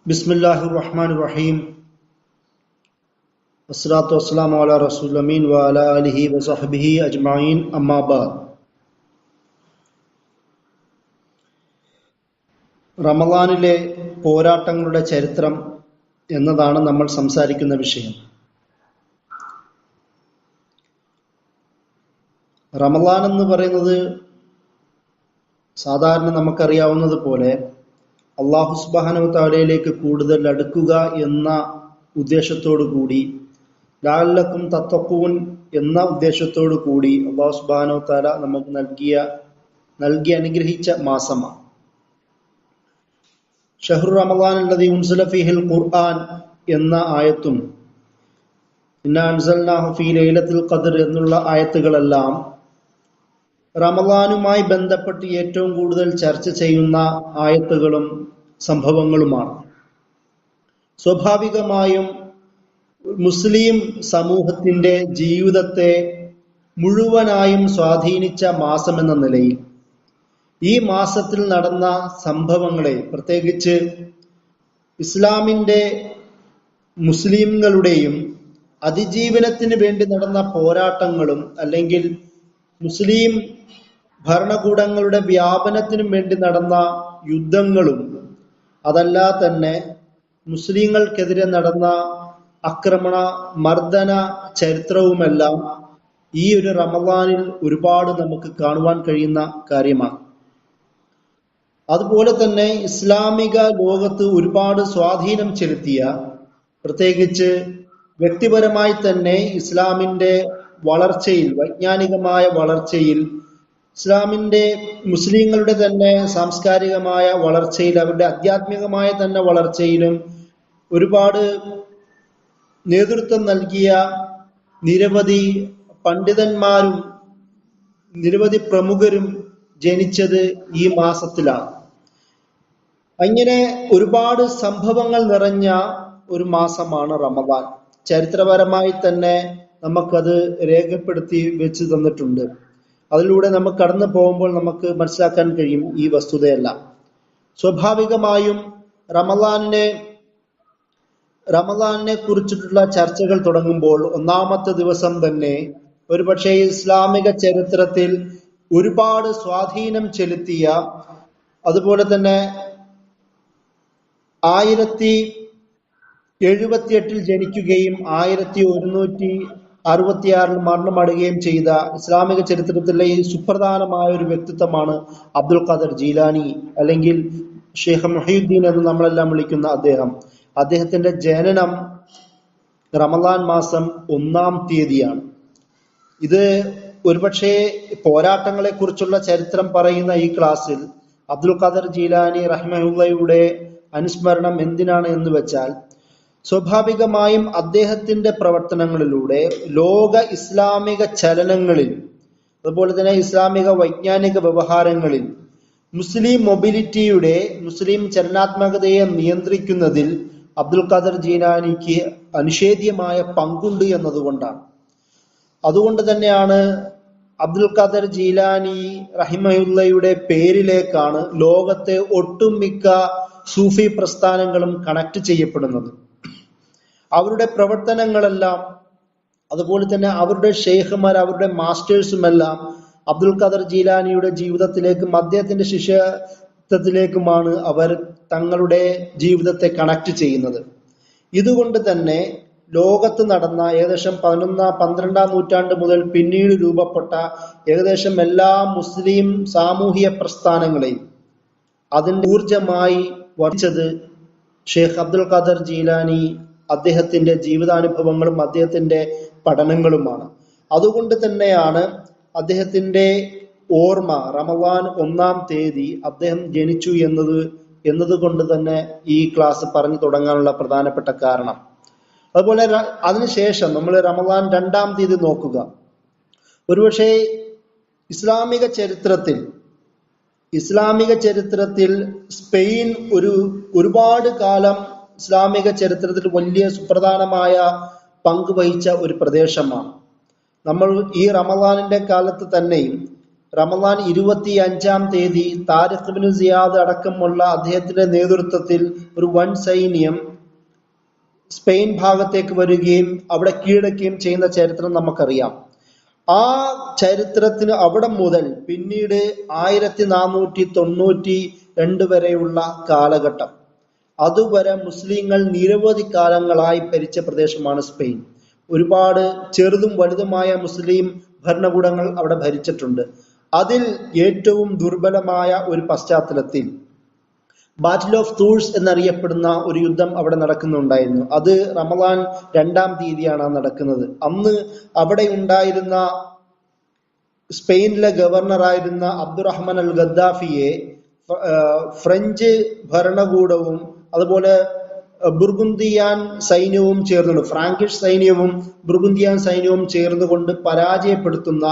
ബിസ്മില്ലാഹിർ റഹ്മാനിർ റഹീം. വസ്സലാത്തു വസ്സലാമു അലാ റസൂലിൽ അമീൻ വഅലാ ആലിഹി വസഹ്ബിഹി അജ്മഈൻ. അമ്മാ ബഅദ്. റമളാനിലെ പോരാട്ടങ്ങളുടെ ചരിത്രം എന്നതാണ് നമ്മൾ സംസാരിക്കുന്ന വിഷയം. റമളാൻ എന്ന് പറയുന്നത് സാധാരണ നമുക്കറിയാവുന്നത് പോലെ അല്ലാഹു സുബ്ഹാനഹു തആലയിലേക്ക് കൂടുതൽ അടുക്കുക എന്ന ഉദ്ദേശത്തോടു കൂടി, ലഅല്ലക്കും തത്തഖൂൻ എന്ന ഉദ്ദേശത്തോടു കൂടി അല്ലാഹു സുബ്ഹാനഹു തആല നമുക്ക് നൽകി അനുഗ്രഹിച്ച മാസമാണ്. ഷഹ്റു റമളാൻ അല്ലദീ ഉൻസില ഫീഹിൽ ഖുർആൻ എന്ന ആയത്തും ഇന്നാ അൻസൽനാഹു ഫീ ലൈലത്തുൽ ഖദ്ർ എന്നുള്ള ആയത്തുകളെല്ലാം റമളാനുമായി ബന്ധപ്പെട്ട് ഏറ്റവും കൂടുതൽ ചർച്ച ചെയ്യുന്ന ആയത്തുകളും സംഭവങ്ങളുമാണ്. സ്വാഭാവികമായും മുസ്ലിം സമൂഹത്തിന്റെ ജീവിതത്തെ മുഴുവനായും സ്വാധീനിച്ച മാസമെന്ന നിലയിൽ ഈ മാസത്തിൽ നടന്ന സംഭവങ്ങളെ, പ്രത്യേകിച്ച് ഇസ്ലാമിന്റെ മുസ്ലിങ്ങളുടെയും അതിജീവനത്തിന് വേണ്ടി നടന്ന പോരാട്ടങ്ങളും അല്ലെങ്കിൽ മുസ്ലിം ഭരണകൂടങ്ങളുടെ വ്യാപനത്തിനും വേണ്ടി നടന്ന യുദ്ധങ്ങളും, അതല്ല തന്നെ മുസ്ലിങ്ങൾക്കെതിരെ നടന്ന ആക്രമണ മർദ്ദന ചരിത്രവുമെല്ലാം ഈ ഒരു റമളാനിൽ ഒരുപാട് നമുക്ക് കാണുവാൻ കഴിയുന്ന കാര്യമാണ്. അതുപോലെ തന്നെ ഇസ്ലാമിക ലോകത്ത് ഒരുപാട് സ്വാധീനം ചെലുത്തിയ, പ്രത്യേകിച്ച് വ്യക്തിപരമായി തന്നെ ഇസ്ലാമിന്റെ വളർച്ചയിൽ, വൈജ്ഞാനികമായ വളർച്ചയിൽ, ഇസ്ലാമിന്റെ മുസ്ലിങ്ങളുടെ തന്നെ സാംസ്കാരികമായ വളർച്ചയിൽ, അവരുടെ ആധ്യാത്മികമായ തന്നെ വളർച്ചയിലും ഒരുപാട് നേതൃത്വം നൽകിയ നിരവധി പണ്ഡിതന്മാരും നിരവധി പ്രമുഖരും ജനിച്ചത് ഈ മാസത്തിലാണ്. അങ്ങനെ ഒരുപാട് സംഭവങ്ങൾ നിറഞ്ഞ ഒരു മാസമാണ് റമളാൻ. ചരിത്രപരമായി തന്നെ നമുക്കത് രേഖപ്പെടുത്തി വെച്ച് തന്നിട്ടുണ്ട്. അതിലൂടെ നമുക്ക് കടന്നു പോകുമ്പോൾ നമുക്ക് മനസ്സിലാക്കാൻ കഴിയും ഈ വസ്തുതയെല്ലാം. സ്വാഭാവികമായും റമളാനിനെ കുറിച്ചിട്ടുള്ള ചർച്ചകൾ തുടങ്ങുമ്പോൾ ഒന്നാമത്തെ ദിവസം തന്നെ ഒരുപക്ഷെ ഇസ്ലാമിക ചരിത്രത്തിൽ ഒരുപാട് സ്വാധീനം ചെലുത്തിയ, അതുപോലെ തന്നെ 1078 ജനിക്കുകയും 1166 മരണമടയുകയും ചെയ്ത ഇസ്ലാമിക ചരിത്രത്തിലെ ഈ സുപ്രധാനമായ ഒരു വ്യക്തിത്വമാണ് അബ്ദുൽ ഖാദർ ജീലാനി, അല്ലെങ്കിൽ ഷെയ്ഖ് മുഹീദ്ദീൻ എന്ന് നമ്മളെല്ലാം വിളിക്കുന്ന അദ്ദേഹത്തിന്റെ ജനനം റമളാൻ മാസം 1-ാം തീയതിയാണ്. ഇത് ഒരുപക്ഷെ പോരാട്ടങ്ങളെ കുറിച്ചുള്ള ചരിത്രം പറയുന്ന ഈ ക്ലാസ്സിൽ അബ്ദുൽ ഖാദർ ജീലാനി റഹിമഹുള്ളയുടെ അനുസ്മരണം എന്തിനാണ് എന്ന് വെച്ചാൽ, സ്വാഭാവികമായും അദ്ദേഹത്തിന്റെ പ്രവർത്തനങ്ങളിലൂടെ ലോക ഇസ്ലാമിക ചലനങ്ങളിൽ, അതുപോലെ തന്നെ ഇസ്ലാമിക വൈജ്ഞാനിക വ്യവഹാരങ്ങളിൽ മുസ്ലിം മൊബിലിറ്റിയുടെ, മുസ്ലിം ചലനാത്മകതയെ നിയന്ത്രിക്കുന്നതിൽ അബ്ദുൽ ഖാദർ ജീലാനിക്ക് അനിഷേധ്യമായ പങ്കുണ്ട് എന്നതുകൊണ്ടാണ്. അതുകൊണ്ട് തന്നെയാണ് അബ്ദുൽ ഖാദർ ജീലാനി റഹിമഹുള്ളയുടെ പേരിലേക്കാണ് ലോകത്തെ ഒട്ടുമിക്ക സൂഫി പ്രസ്ഥാനങ്ങളും കണക്ട് ചെയ്യപ്പെടുന്നത്. അവരുടെ പ്രവർത്തനങ്ങളെല്ലാം, അതുപോലെ തന്നെ അവരുടെ ഷെയ്ഖുമാർ, അവരുടെ മാസ്റ്റേഴ്സുമെല്ലാം അബ്ദുൽ ഖാദർ ജീലാനിയുടെ ജീവിതത്തിലേക്കും അദ്ദേഹത്തിന്റെ ശിഷ്യത്വത്തിലേക്കുമാണ് അവർ തങ്ങളുടെ ജീവിതത്തെ കണക്ട് ചെയ്യുന്നത്. ഇതുകൊണ്ട് തന്നെ ലോകത്ത് നടന്ന ഏകദേശം 11-12 നൂറ്റാണ്ട് മുതൽ പിന്നീട് രൂപപ്പെട്ട ഏകദേശം എല്ലാ മുസ്ലിം സാമൂഹിക പ്രസ്ഥാനങ്ങളെയും അതിന്റെ ഊർജമായി വർദ്ധിച്ചത് ഷെയ്ഖ് അബ്ദുൽ ഖാദർ ജീലാനി, അദ്ദേഹത്തിന്റെ ജീവിതാനുഭവങ്ങളും അദ്ദേഹത്തിന്റെ പഠനങ്ങളുമാണ്. അതുകൊണ്ട് തന്നെയാണ് അദ്ദേഹത്തിന്റെ ഓർമ്മ റമളാൻ 1-ാം തീയതി അദ്ദേഹം ജനിച്ചു എന്നതുകൊണ്ട് തന്നെ ഈ ക്ലാസ് പറഞ്ഞു തുടങ്ങാനുള്ള പ്രധാനപ്പെട്ട കാരണം. അതുപോലെ അതിനുശേഷം നമ്മൾ റമളാൻ 2-ാം തീയതി നോക്കുക. ഒരുപക്ഷെ ഇസ്ലാമിക ചരിത്രത്തിൽ സ്പെയിൻ ഒരുപാട് കാലം ഇസ്ലാമിക ചരിത്രത്തിൽ വലിയ സുപ്രധാനമായ പങ്ക് വഹിച്ച ഒരു പ്രദേശമാണ്. നമ്മൾ ഈ റമളാനിന്റെ കാലത്ത് തന്നെയും റമദാൻ 25-ാം തീയതി താരിഖ് ഇബ്നു സിയാദ് അടക്കമുള്ള അദ്ദേഹത്തിന്റെ നേതൃത്വത്തിൽ ഒരു വൻ സൈന്യം സ്പെയിൻ ഭാഗത്തേക്ക് വരികയും അവിടെ കീഴടക്കുകയും ചെയ്യുന്ന ചരിത്രം നമുക്കറിയാം. ആ ചരിത്രത്തിന് അവിടെ മുതൽ പിന്നീട് 1492 വരെയുള്ള കാലഘട്ടം, അതുവരെ മുസ്ലിങ്ങൾ നിരവധി കാലങ്ങളായി ഭരിച്ച പ്രദേശമാണ് സ്പെയിൻ. ഒരുപാട് ചെറുതും വലുതുമായ മുസ്ലിം ഭരണകൂടങ്ങൾ അവിടെ ഭരിച്ചിട്ടുണ്ട്. അതിൽ ഏറ്റവും ദുർബലമായ ഒരു പശ്ചാത്തലത്തിൽ ബാറ്റിൽ ഓഫ് തൂഴ്സ് എന്നറിയപ്പെടുന്ന ഒരു യുദ്ധം അവിടെ നടക്കുന്നുണ്ടായിരുന്നു. അത് റമദാൻ 2-ാം തീയതിയാണ് നടക്കുന്നത്. അന്ന് അവിടെ ഉണ്ടായിരുന്ന സ്പെയിനിലെ ഗവർണറായിരുന്ന അബ്ദുറഹ്മാൻ അൽ ഗദ്ദാഫിയെ ഫ്രഞ്ച് ഭരണകൂടവും അതുപോലെ ബുർഗുന്ദിയാൻ സൈന്യവും ചേർന്നുകൊണ്ട്, ഫ്രാങ്കിഷ് സൈന്യവും ബുർഗുന്ദിയാൻ സൈന്യവും ചേർന്നുകൊണ്ട് പരാജയപ്പെടുത്തുന്ന,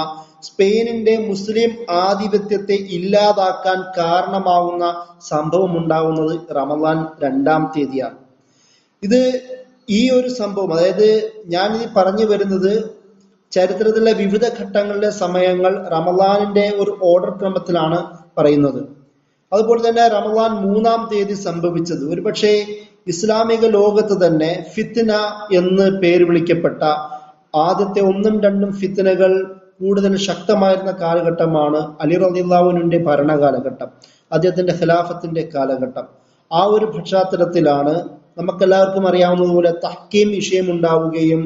സ്പെയിനിന്റെ മുസ്ലിം ആധിപത്യത്തെ ഇല്ലാതാക്കാൻ കാരണമാവുന്ന സംഭവം ഉണ്ടാവുന്നത് റമദാൻ 2-ാം തീയതിയാണ്. ഈ ഒരു സംഭവം, അതായത് ഞാൻ ഇത് പറഞ്ഞു വരുന്നത് ചരിത്രത്തിലെ വിവിധ ഘട്ടങ്ങളിലെ സമയങ്ങൾ റമദാനിന്റെ ഒരു ഓർഡർ ക്രമത്തിലാണ് പറയുന്നത്. അതുപോലെ തന്നെ റമദാൻ 3-ാം തീയതി സംഭവിച്ചത് ഒരുപക്ഷെ ഇസ്ലാമിക ലോകത്ത് തന്നെ ഫിത്ന എന്ന് പേര് വിളിക്കപ്പെട്ട ആദ്യത്തെ 1-2 ഫിത്നകൾ കൂടുതൽ ശക്തമായിരുന്ന കാലഘട്ടമാണ് അലി റളിയല്ലാഹു അൻഹുവിന്റെ ഭരണകാലഘട്ടം, അദ്ദേഹത്തിന്റെ ഖിലാഫത്തിന്റെ കാലഘട്ടം. ആ ഒരു പശ്ചാത്തലത്തിലാണ് നമുക്കെല്ലാവർക്കും അറിയാവുന്നതുപോലെ തഹ്കീം വിഷയം ഉണ്ടാവുകയും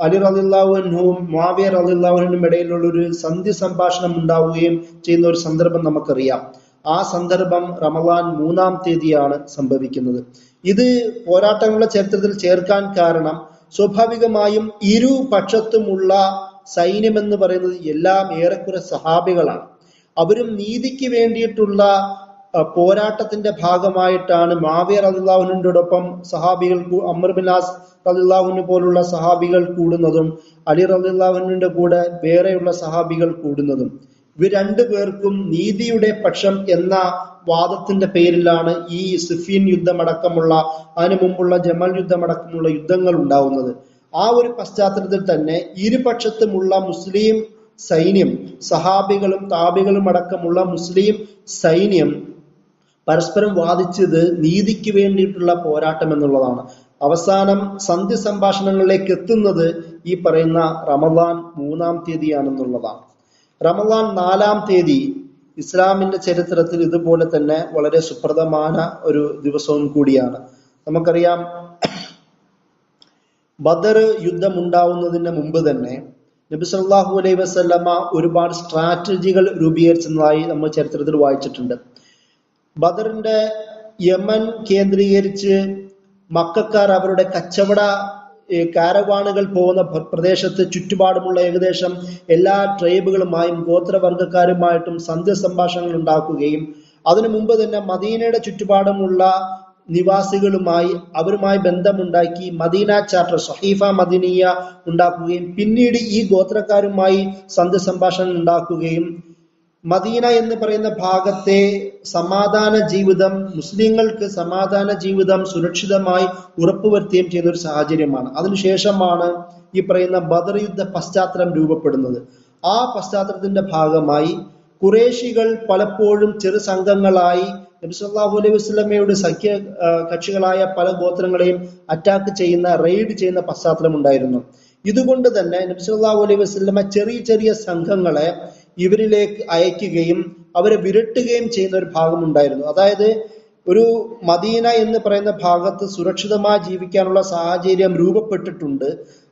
അലി റളിയല്ലാഹു അൻഹുവും മുആവിയ റളിയല്ലാഹു അൻഹുവിനും ഇടയിലുള്ള ഒരു സന്ധി സംഭാഷണം ഉണ്ടാവുകയും ചെയ്യുന്ന ഒരു സന്ദർഭം നമുക്കറിയാം. ആ സന്ദർഭം റമദാൻ 3-ാം തീയതിയാണ് സംഭവിക്കുന്നത്. ഇത് പോരാട്ടങ്ങളുടെ ചരിത്രത്തിൽ ചേർക്കാൻ കാരണം സ്വാഭാവികമായും ഇരു പക്ഷത്തുമുള്ള സൈന്യം എന്ന് പറയുന്നത് എല്ലാം ഏറെക്കുറെ സഹാബികളാണ്. അവരും നീതിക്ക് വേണ്ടിയിട്ടുള്ള പോരാട്ടത്തിന്റെ ഭാഗമായിട്ടാണ് മുആവിയ റളിയല്ലാഹു അൻഹുവിനോടൊപ്പം സഹാബികൾ, അംർ ബിൻ ആസ് റളിയല്ലാഹു അൻഹു പോലുള്ള സഹാബികൾ കൂടുന്നതും അലി റളിയല്ലാഹു അൻഹുവിന്റെ കൂടെ വേറെയുള്ള സഹാബികൾ കൂടുന്നതും. ഇവർ രണ്ടുപേർക്കും നീതിയുടെ പക്ഷം എന്ന വാദത്തിന്റെ പേരിലാണ് ഈ സിഫീൻ യുദ്ധമടക്കമുള്ള, അതിനു മുമ്പുള്ള ജമൽ യുദ്ധമടക്കമുള്ള യുദ്ധങ്ങൾ ഉണ്ടാവുന്നത്. ആ ഒരു പശ്ചാത്തലത്തിൽ തന്നെ ഇരുപക്ഷത്തുമുള്ള മുസ്ലിം സൈന്യം, സഹാബികളും താബികളും അടക്കമുള്ള മുസ്ലിം സൈന്യം പരസ്പരം വാദിച്ചത് നീതിക്ക് വേണ്ടിയിട്ടുള്ള പോരാട്ടം എന്നുള്ളതാണ്. അവസാനം സന്ധി സംഭാഷണങ്ങളിലേക്ക് എത്തുന്നത് ഈ പറയുന്ന റമദാൻ 3-ാം തീയതിയാണെന്നുള്ളതാണ്. റമദാൻ 4-ാം തീയതി ഇസ്ലാമിന്റെ ചരിത്രത്തിൽ ഇതുപോലെ തന്നെ വളരെ സുപ്രധാനമായ ഒരു ദിവസവും കൂടിയാണ്. നമുക്കറിയാം, ബദർ യുദ്ധം ഉണ്ടാവുന്നതിന് മുമ്പ് തന്നെ നബി സല്ലല്ലാഹു അലൈഹി വസല്ലമ ഒരുപാട് സ്ട്രാറ്റജികൾ രൂപീകരിച്ചതായി നമ്മൾ ചരിത്രത്തിൽ വായിച്ചിട്ടുണ്ട്. ബദറിന്റെ യമൻ കേന്ദ്രീകരിച്ച് മക്കക്കാർ അവരുടെ കച്ചവട കാരവാനുകൾ പോകുന്ന പ്രദേശത്ത് ചുറ്റുപാടുമുള്ള ഏകദേശം എല്ലാ ട്രൈബുകളുമായും ഗോത്രവർഗക്കാരുമായിട്ടും സന്ധ്യ സംഭാഷണങ്ങൾ ഉണ്ടാക്കുകയും അതിനു മുമ്പ് തന്നെ മദീനയുടെ ചുറ്റുപാടുമുള്ള നിവാസികളുമായി അവരുമായി ബന്ധമുണ്ടാക്കി മദീന ചാർട്ടർ, സഹീഫ മദീനിയ ഉണ്ടാക്കുകയും പിന്നീട് ഈ ഗോത്രക്കാരുമായി സന്ധ്യ സംഭാഷണം ഉണ്ടാക്കുകയും മദീന എന്ന് പറയുന്ന ഭാഗത്തെ സമാധാന ജീവിതം, മുസ്ലിങ്ങൾക്ക് സമാധാന ജീവിതം സുരക്ഷിതമായി ഉറപ്പുവരുത്തുകയും ചെയ്യുന്ന ഒരു സാഹചര്യമാണ്. അതിനുശേഷമാണ് ഈ പറയുന്ന ബദർ യുദ്ധ പശ്ചാത്തലം രൂപപ്പെടുന്നത്. ആ പശ്ചാത്തലത്തിന്റെ ഭാഗമായി ഖുറേഷികൾ പലപ്പോഴും ചെറു സംഘങ്ങളായി നബി സല്ലല്ലാഹു അലൈഹി വസല്ലമയുടെ സഖ്യ കക്ഷികളായ പല ഗോത്രങ്ങളെയും അറ്റാക്ക് ചെയ്യുന്ന, റെയ്ഡ് ചെയ്യുന്ന പശ്ചാത്തലം ഉണ്ടായിരുന്നു. ഇതുകൊണ്ട് തന്നെ നബി സല്ലല്ലാഹു അലൈഹി വസല്ലമ ചെറിയ ചെറിയ സംഘങ്ങളെ ഇവരിലേക്ക് അയക്കുകയും അവരെ വിരട്ടുകയും ചെയ്യുന്ന ഒരു ഭാഗം ഉണ്ടായിരുന്നു. അതായത് ഒരു മദീന എന്ന് പറയുന്ന ഭാഗത്ത് സുരക്ഷിതമായി ജീവിക്കാനുള്ള സാഹചര്യം രൂപപ്പെട്ടിട്ടുണ്ട്.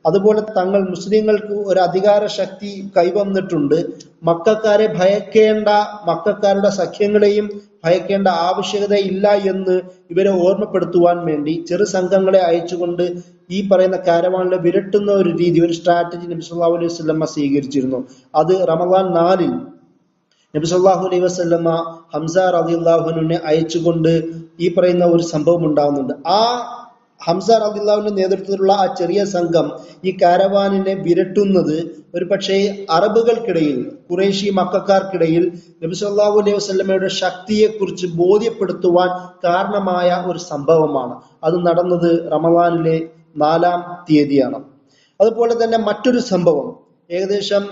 അതുപോലെ തങ്ങൾ മുസ്ലിങ്ങൾക്ക് ഒരു അധികാര ശക്തി കൈവന്നിട്ടുണ്ട്. മക്കക്കാരെ ഭയക്കേണ്ട, മക്കക്കാരുടെ സഖ്യങ്ങളെയും ഭയക്കേണ്ട ആവശ്യകത ഇല്ല എന്ന് ഇവരെ ഓർമ്മപ്പെടുത്തുവാൻ വേണ്ടി ചെറു സംഘങ്ങളെ അയച്ചുകൊണ്ട് ഈ പറയുന്ന കാരവാനിലെ വിരട്ടുന്ന ഒരു രീതി, ഒരു സ്ട്രാറ്റജി നബി സല്ലല്ലാഹു അലൈഹി വസല്ലമ സ്വീകരിച്ചിരുന്നു. അത് റമദാൻ 4-ൽ നബി സല്ലല്ലാഹു അലൈഹി വസല്ലമ ഹംസ റളിയല്ലാഹു അൻഹുവിനെ അയച്ചുകൊണ്ട് ഈ പറയുന്ന ഒരു സംഭവം ഉണ്ടാകുന്നുണ്ട്. ആ ഹംസ റളിയല്ലാഹുവിന്റെ നേതൃത്വത്തിലുള്ള ആ ചെറിയ സംഘം ഈ കാരവാനിനെ വിരട്ടുന്നത് ഒരു പക്ഷേ അറബുകൾക്കിടയിൽ, ഖുറൈശി മക്കക്കാർക്കിടയിൽ നബി സല്ലല്ലാഹു അലൈഹി വസല്ലമയുടെ ശക്തിയെക്കുറിച്ച് ബോധ്യപ്പെടുത്തുവാൻ കാരണമായ ഒരു സംഭവമാണ്. അത് നടന്നത് റമദാനിലെ 4-ാം തീയതിയാണ്. അതുപോലെ തന്നെ മറ്റൊരു സംഭവം, ഏകദേശം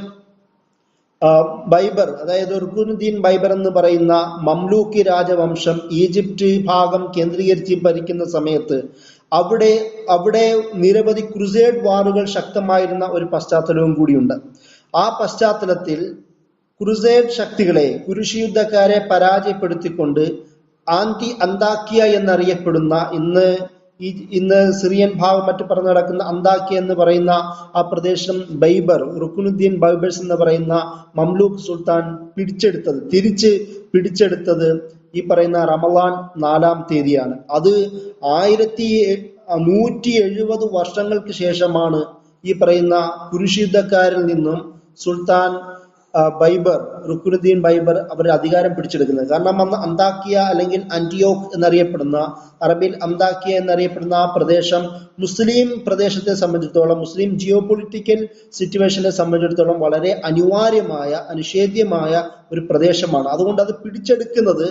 ബൈബർ, അതായത് റുക്നുദ്ദീൻ ബൈബർ എന്ന് പറയുന്ന മംലൂക്കി രാജവംശം ഈജിപ്റ്റ് ഭാഗം കേന്ദ്രീകരിച്ച് ഭരിക്കുന്ന സമയത്ത് അവിടെ അവിടെ നിരവധി ക്രുസേഡ് വാറുകൾ ശക്തമായിരുന്ന ഒരു പശ്ചാത്തലവും കൂടിയുണ്ട്. ആ പശ്ചാത്തലത്തിൽ ക്രുസേഡ് ശക്തികളെ, കുരിശ് യുദ്ധക്കാരെ പരാജയപ്പെടുത്തിക്കൊണ്ട് അന്താക്കിയ എന്നറിയപ്പെടുന്ന ഇന്ന് സിറിയൻ ഭാഗം മറ്റു പറഞ്ഞു നടക്കുന്ന അന്താക്കിയ എന്ന് പറയുന്ന ആ പ്രദേശം ബൈബർ, റുക്നുദ്ദീൻ ബൈബേഴ്സ് എന്ന് പറയുന്ന മംലൂക്ക് സുൽത്താൻ തിരിച്ച് പിടിച്ചെടുത്തത് ഈ പറയുന്ന റമളാൻ 4-ാം തീയതിയാണ്. അത് 1170 വർഷങ്ങൾക്ക് ശേഷമാണ് ഈ പറയുന്ന കുരിശ് യുദ്ധക്കാരിൽ നിന്നും സുൽത്താൻ ബൈബർ, റുക്നുദ്ദീൻ ബൈബർ അവർ അധികാരം പിടിച്ചെടുക്കുന്നത്. കാരണം അന്ന് അന്താക്കിയ അല്ലെങ്കിൽ ആന്റിയോക്ക് എന്നറിയപ്പെടുന്ന, അറബിയിൽ അന്താക്കിയ എന്നറിയപ്പെടുന്ന ആ പ്രദേശം മുസ്ലിം പ്രദേശത്തെ സംബന്ധിച്ചിടത്തോളം, മുസ്ലിം ജിയോ പൊളിറ്റിക്കൽ സിറ്റുവേഷനെ സംബന്ധിച്ചിടത്തോളം വളരെ അനിഷേധ്യമായ ഒരു പ്രദേശമാണ്. അതുകൊണ്ട് അത് പിടിച്ചെടുക്കുന്നത്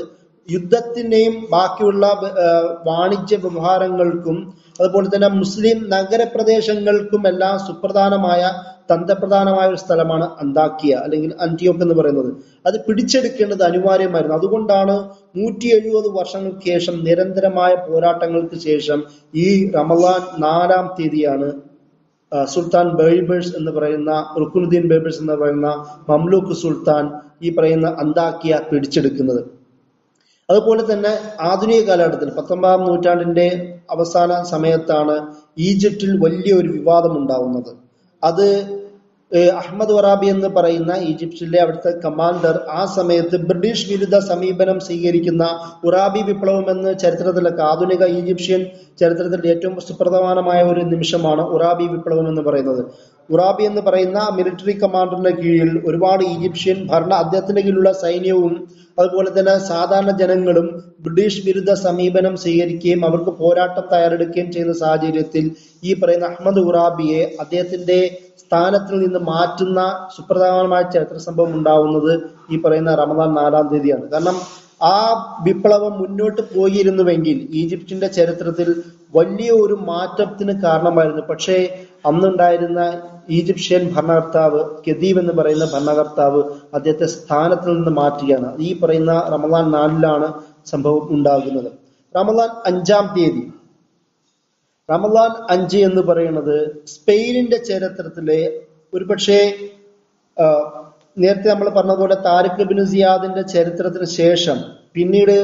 യുദ്ധത്തിന്റെയും ബാക്കിയുള്ള വാണിജ്യ വ്യവഹാരങ്ങൾക്കും അതുപോലെ തന്നെ മുസ്ലിം നഗരപ്രദേശങ്ങൾക്കും എല്ലാം തന്ത്രപ്രധാനമായ ഒരു സ്ഥലമാണ് അന്താക്കിയ അല്ലെങ്കിൽ അന്റിയോക്ക് എന്ന് പറയുന്നത്. അത് പിടിച്ചെടുക്കേണ്ടത് അനിവാര്യമായിരുന്നു. അതുകൊണ്ടാണ് 170 വർഷങ്ങൾക്ക് ശേഷം നിരന്തരമായ പോരാട്ടങ്ങൾക്ക് ശേഷം ഈ റമളാൻ 4-ാം തീയതിയാണ് സുൽത്താൻ ബൈബേഴ്സ് എന്ന് പറയുന്ന, റുക്നുദ്ദീൻ ബൈബേഴ്സ് എന്ന് പറയുന്ന മംലൂക്ക് സുൽത്താൻ ഈ പറയുന്ന അന്താക്കിയ പിടിച്ചെടുക്കുന്നത്. അതുപോലെ തന്നെ ആധുനിക കാലഘട്ടത്തിൽ 19-ാം നൂറ്റാണ്ടിന്റെ അവസാന സമയത്താണ് ഈജിപ്തിൽ വലിയൊരു വിവാദം ഉണ്ടാവുന്നത്. അത് അഹമ്മദ് വറാബി എന്ന് പറയുന്ന ഈജിപ്തിലെ അവിടുത്തെ കമാൻഡർ ആ സമയത്ത് ബ്രിട്ടീഷ് വിരുദ്ധ സമീപനം സ്വീകരിക്കുന്ന ഉറാബി വിപ്ലവം എന്ന് ചരിത്രത്തിലൊക്കെ, ആധുനിക ഈജിപ്ഷ്യൻ ചരിത്രത്തിൽ ഏറ്റവും സുപ്രധാനമായ ഒരു നിമിഷമാണ് ഉറാബി വിപ്ലവം എന്ന് പറയുന്നത്. ഉറാബി എന്ന് പറയുന്ന മിലിറ്ററി കമാൻഡറിന്റെ കീഴിൽ ഒരുപാട് ഈജിപ്ഷ്യൻ അദ്ദേഹത്തിന്റെ കീഴിലുള്ള സൈന്യവും അതുപോലെ തന്നെ സാധാരണ ജനങ്ങളും ബ്രിട്ടീഷ് വിരുദ്ധ സമീപനം സ്വീകരിക്കുകയും അവർക്ക് പോരാട്ടം തയ്യാറെടുക്കുകയും ചെയ്യുന്ന സാഹചര്യത്തിൽ ഈ പറയുന്ന അഹമ്മദ് ഉറാബിയെ അദ്ദേഹത്തിന്റെ സ്ഥാനത്തിൽ നിന്ന് മാറ്റുന്ന സുപ്രധാനമായ ചരിത്ര സംഭവം ഉണ്ടാവുന്നത് ഈ പറയുന്ന റമളാൻ 4-ാം തീയതിയാണ്. കാരണം ആ വിപ്ലവം മുന്നോട്ട് പോയിരുന്നുവെങ്കിൽ ഈജിപ്തിന്റെ ചരിത്രത്തിൽ വലിയ ഒരു മാറ്റത്തിന് കാരണമായിരുന്നു. പക്ഷേ അന്നുണ്ടായിരുന്ന ഈജിപ്ഷ്യൻ ഭരണകർത്താവ് ഖദീബ് എന്ന് പറയുന്ന ഭരണകർത്താവ് അദ്ദേഹത്തെ സ്ഥാനത്തിൽ നിന്ന് മാറ്റുകയാണ്. ഈ പറയുന്ന റമളാൻ 4-ലാണ് സംഭവം ഉണ്ടാകുന്നത്. റമളാൻ 5-ാം തീയതി, റമളാൻ 5 എന്ന് പറയുന്നത് സ്പെയിനിന്റെ ചരിത്രത്തിലെ ഒരുപക്ഷെ നേരത്തെ നമ്മൾ പറഞ്ഞതുപോലെ താരിഖ് ബിൻ സിയാദിന്റെ ചരിത്രത്തിന് ശേഷം പിന്നീട്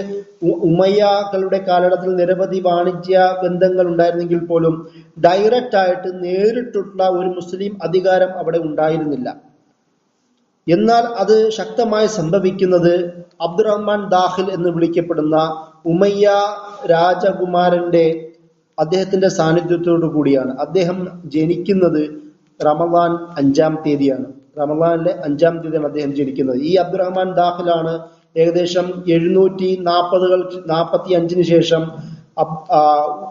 ഉമയ്യകളുടെ കാലഘട്ടത്തിൽ നിരവധി വാണിജ്യ ബന്ധങ്ങൾ ഉണ്ടായിരുന്നെങ്കിൽ പോലും ഡയറക്റ്റ് ആയിട്ട് നേരിട്ടുള്ള ഒരു മുസ്ലിം അധികാരം അവിടെ ഉണ്ടായിരുന്നില്ല. എന്നാൽ അത് ശക്തമായി സംഭവിക്കുന്നത് അബ്ദുറഹ്മാൻ ദാഖിൽ എന്ന് വിളിക്കപ്പെടുന്ന ഉമയ്യ രാജകുമാരന്റെ അദ്ദേഹത്തിന്റെ സാന്നിധ്യത്തോടു കൂടിയാണ്. അദ്ദേഹം ജനിക്കുന്നത് റമളാൻ 5-ാം തീയതിയാണ്. റമളാനിലെ 5-ാം തീയതിയാണ് അദ്ദേഹം ജനിക്കുന്നത്. ഈ അബ്ദുറഹ്മാൻ ദാഖിലാണ് ഏകദേശം 745 ശേഷം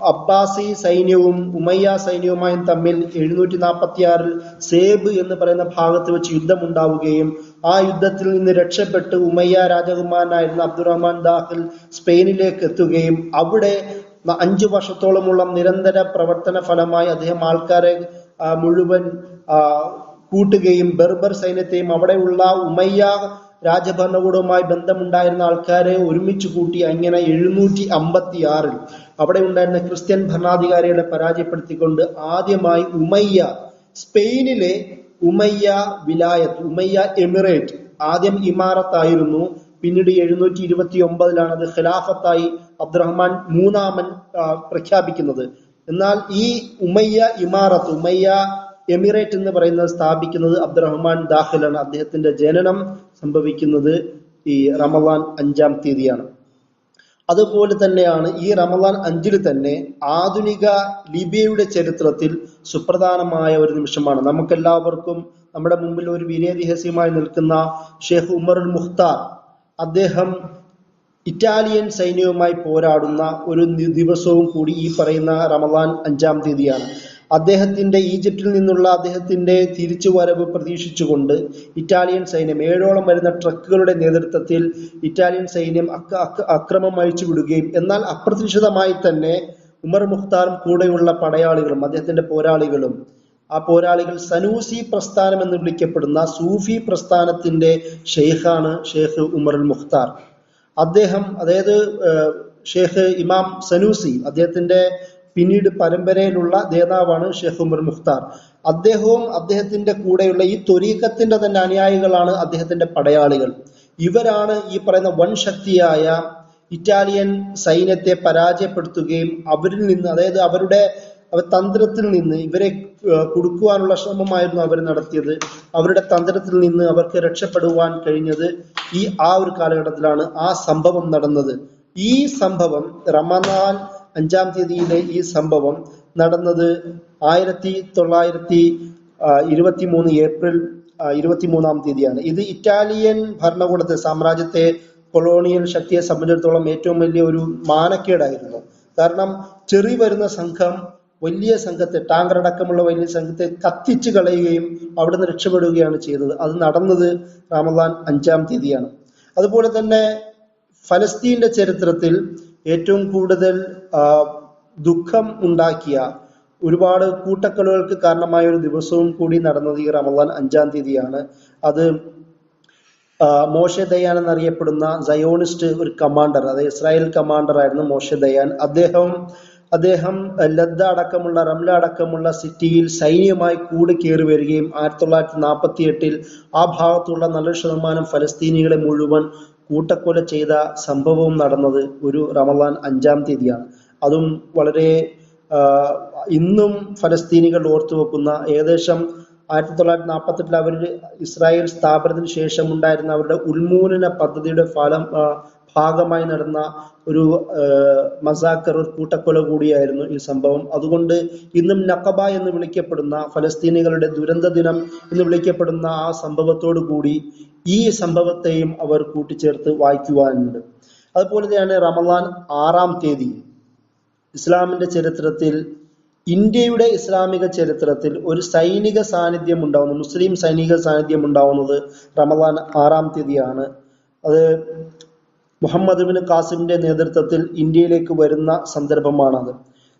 അബ്ബാസി സൈന്യവും ഉമയ്യ സൈന്യവുമായും തമ്മിൽ 746 സേബ് എന്ന് പറയുന്ന ഭാഗത്ത് വെച്ച് യുദ്ധമുണ്ടാവുകയും ആ യുദ്ധത്തിൽ നിന്ന് രക്ഷപ്പെട്ട് ഉമയ്യ രാജകുമാരനായിരുന്ന അബ്ദുറഹ്മാൻ ദാഖിൽ സ്പെയിനിലേക്ക് എത്തുകയും അവിടെ 5 വർഷത്തോളമുള്ള നിരന്തര പ്രവർത്തന ഫലമായി അദ്ദേഹം ആൾക്കാരെ മുഴുവൻ കൂട്ടുകയും ബെർബർ സൈന്യത്തെയും അവിടെയുള്ള ഉമയ്യ രാജഭരണകൂടവുമായി ബന്ധമുണ്ടായിരുന്ന ആൾക്കാരെ ഒരുമിച്ച് കൂട്ടി അങ്ങനെ 756 അവിടെ ഉണ്ടായിരുന്ന ക്രിസ്ത്യൻ ഭരണാധികാരികളെ പരാജയപ്പെടുത്തിക്കൊണ്ട് ആദ്യമായി ഉമയ്യ, സ്പെയിനിലെ ഉമയ്യ വിലായത്ത്, ഉമയ്യ എമിറേറ്റ് ആദ്യം ഇമാറത്തായിരുന്നു. പിന്നീട് 729 അത് ഖിലാഫത്തായി അബ്ദുറഹ്മാൻ 3-ാമൻ പ്രഖ്യാപിക്കുന്നത്. എന്നാൽ ഈ ഉമയ്യ ഇമാറത്ത്, ഉമയ്യ എമിറേറ്റ് എന്ന് പറയുന്നത് സ്ഥാപിക്കുന്നത് അബ്ദുറഹ്മാൻ ദാഖിലാണ്. അദ്ദേഹത്തിന്റെ ജനനം സംഭവിക്കുന്നത് ഈ റമളാൻ 5-ാം തീയതിയാണ്. അതുപോലെ തന്നെയാണ് ഈ റമളാൻ 5-ൽ തന്നെ ആധുനിക ലിബിയയുടെ ചരിത്രത്തിൽ സുപ്രധാനമായ ഒരു നിമിഷമാണ്. നമുക്കെല്ലാവർക്കും നമ്മുടെ മുമ്പിൽ ഒരു വീരേതിഹാസ്യമായി നിൽക്കുന്ന ഷെയ്ഖ് ഉമറുൽ മുഖ്താർ, അദ്ദേഹം ഇറ്റാലിയൻ സൈന്യവുമായി പോരാടുന്ന ഒരു ദിവസവും കൂടി ഈ പറയുന്ന റമളാൻ 5-ാം തീയതിയാണ്. അദ്ദേഹത്തിന്റെ ഈജിപ്തിൽ നിന്നുള്ള അദ്ദേഹത്തിന്റെ തിരിച്ചുവരവ് പ്രതീക്ഷിച്ചുകൊണ്ട് ഇറ്റാലിയൻ സൈന്യം 7ഓളം വരുന്ന ട്രക്കുകളുടെ നേതൃത്വത്തിൽ ഇറ്റാലിയൻ സൈന്യം അക്രമം അഴിച്ചു വിടുകയും എന്നാൽ അപ്രതീക്ഷിതമായി തന്നെ ഉമർ മുഖ്താറും കൂടെയുള്ള പടയാളികളും അദ്ദേഹത്തിന്റെ പോരാളികളും ആ പോരാളികൾ സനൂസി പ്രസ്ഥാനം എന്ന് വിളിക്കപ്പെടുന്ന സൂഫി പ്രസ്ഥാനത്തിന്റെ ഷെയ്ഖാണ് ഷെയ്ഖ് ഉമർ അൽ മുഖ്താർ. അദ്ദേഹം, അതായത് ഷെയ്ഖ് ഇമാം സനൂസി, അദ്ദേഹത്തിന്റെ പിന്നീട് പരമ്പരയിലുള്ള നേതാവാണ് ഷെയ്ഖ് ഉമർ മുഖ്താർ. അദ്ദേഹവും അദ്ദേഹത്തിന്റെ കൂടെയുള്ള ഈ ത്വരീഖത്തിന്റെ തന്നെ അനുയായികളാണ് അദ്ദേഹത്തിന്റെ പടയാളികൾ. ഇവരാണ് ഈ പറയുന്ന വൻ ശക്തിയായ ഇറ്റാലിയൻ സൈന്യത്തെ പരാജയപ്പെടുത്തുകയും അവരിൽ നിന്ന്, അതായത് അവരുടെ തന്ത്രത്തിൽ നിന്ന് ഇവരെ കുടുക്കുവാനുള്ള ശ്രമമായിരുന്നു അവർ നടത്തിയത്. അവരുടെ തന്ത്രത്തിൽ നിന്ന് അവർക്ക് രക്ഷപ്പെടുവാൻ കഴിഞ്ഞത് ആ ഒരു കാലഘട്ടത്തിലാണ് ആ സംഭവം നടന്നത്. ഈ സംഭവം റമദാൻ 5-ാം തീയതിയിലെ ഈ സംഭവം നടന്നത് 1923 ഏപ്രിൽ 23-ാം തീയതിയാണ്. ഇത് ഇറ്റാലിയൻ ഭരണകൂടത്തെ, സാമ്രാജ്യത്തെ, കൊളോണിയൽ ശക്തിയെ സംബന്ധിച്ചിടത്തോളം ഏറ്റവും വലിയ ഒരു മാനക്കേടായിരുന്നു. കാരണം ചെറിയ വരുന്ന സംഘം വലിയ സംഘത്തെ, ടാങ്കർ അടക്കമുള്ള വലിയ സംഘത്തെ കത്തിച്ചു കളയുകയും അവിടുന്ന് രക്ഷപ്പെടുകയാണ് ചെയ്തത്. അത് നടന്നത് റമദാൻ 5-ാം തീയതിയാണ്. അതുപോലെ തന്നെ ഫലസ്തീന്റെ ചരിത്രത്തിൽ ഏറ്റവും കൂടുതൽ ദുഃഖം ഉണ്ടാക്കിയ, ഒരുപാട് കൂട്ടക്കൊലകൾക്ക് കാരണമായ ഒരു ദിവസവും കൂടി നടന്നത് ഈ റമദാൻ 5-ാം തീയതിയാണ്. അത് മോശെ ദയാൻ എന്നറിയപ്പെടുന്ന സയോണിസ്റ്റ് ഒരു കമാൻഡർ, അതായത് ഇസ്രായേൽ കമാൻഡർ ആയിരുന്നു മോശെ ദയാൻ. അദ്ദേഹം ലദ്ദ അടക്കമുള്ള, റംല അടക്കമുള്ള സിറ്റിയിൽ സൈന്യമായി കൂടി കയറി വരികയും 1948 ആ ഭാഗത്തുള്ള നല്ലൊരു ശതമാനം ഫലസ്തീനികളെ മുഴുവൻ കൂട്ടക്കൊല ചെയ്ത സംഭവവും നടന്നത് ഒരു റമദാൻ 5-ാം തീയതിയാണ്. അതും വളരെ ഇന്നും ഫലസ്തീനികൾ ഓർത്തുവെക്കുന്ന, ഏകദേശം 1948 അവർ ഇസ്രായേൽ സ്ഥാപനത്തിന് ശേഷം ഉണ്ടായിരുന്ന അവരുടെ ഉന്മൂലന പദ്ധതിയുടെ ഭാഗമായി നടന്ന ഒരു മസാക്കർ, ഒരു കൂട്ടക്കൊല കൂടിയായിരുന്നു ഈ സംഭവം. അതുകൊണ്ട് ഇന്നും നഖബ എന്ന് വിളിക്കപ്പെടുന്ന, ഫലസ്തീനികളുടെ ദുരന്ത ദിനം എന്ന് വിളിക്കപ്പെടുന്ന ആ സംഭവത്തോടു കൂടി ഈ സംഭവത്തെയും അവർ കൂട്ടിച്ചേർത്ത് വായിക്കുവാനുണ്ട്. അതുപോലെ തന്നെയാണ് റമദാൻ 6-ാം തീയതി ഇസ്ലാമിന്റെ ചരിത്രത്തിൽ, ഇന്ത്യയുടെ ഇസ്ലാമിക ചരിത്രത്തിൽ ഒരു സൈനിക സാന്നിധ്യം ഉണ്ടാവുന്നത്, മുസ്ലിം സൈനിക സാന്നിധ്യം ഉണ്ടാവുന്നത് റമദാൻ 6-ാം തീയതിയാണ്. അത് മുഹമ്മദ് ബിൻ ഖാസിമിന്റെ നേതൃത്വത്തിൽ ഇന്ത്യയിലേക്ക് വരുന്ന സന്ദർഭമാണത്.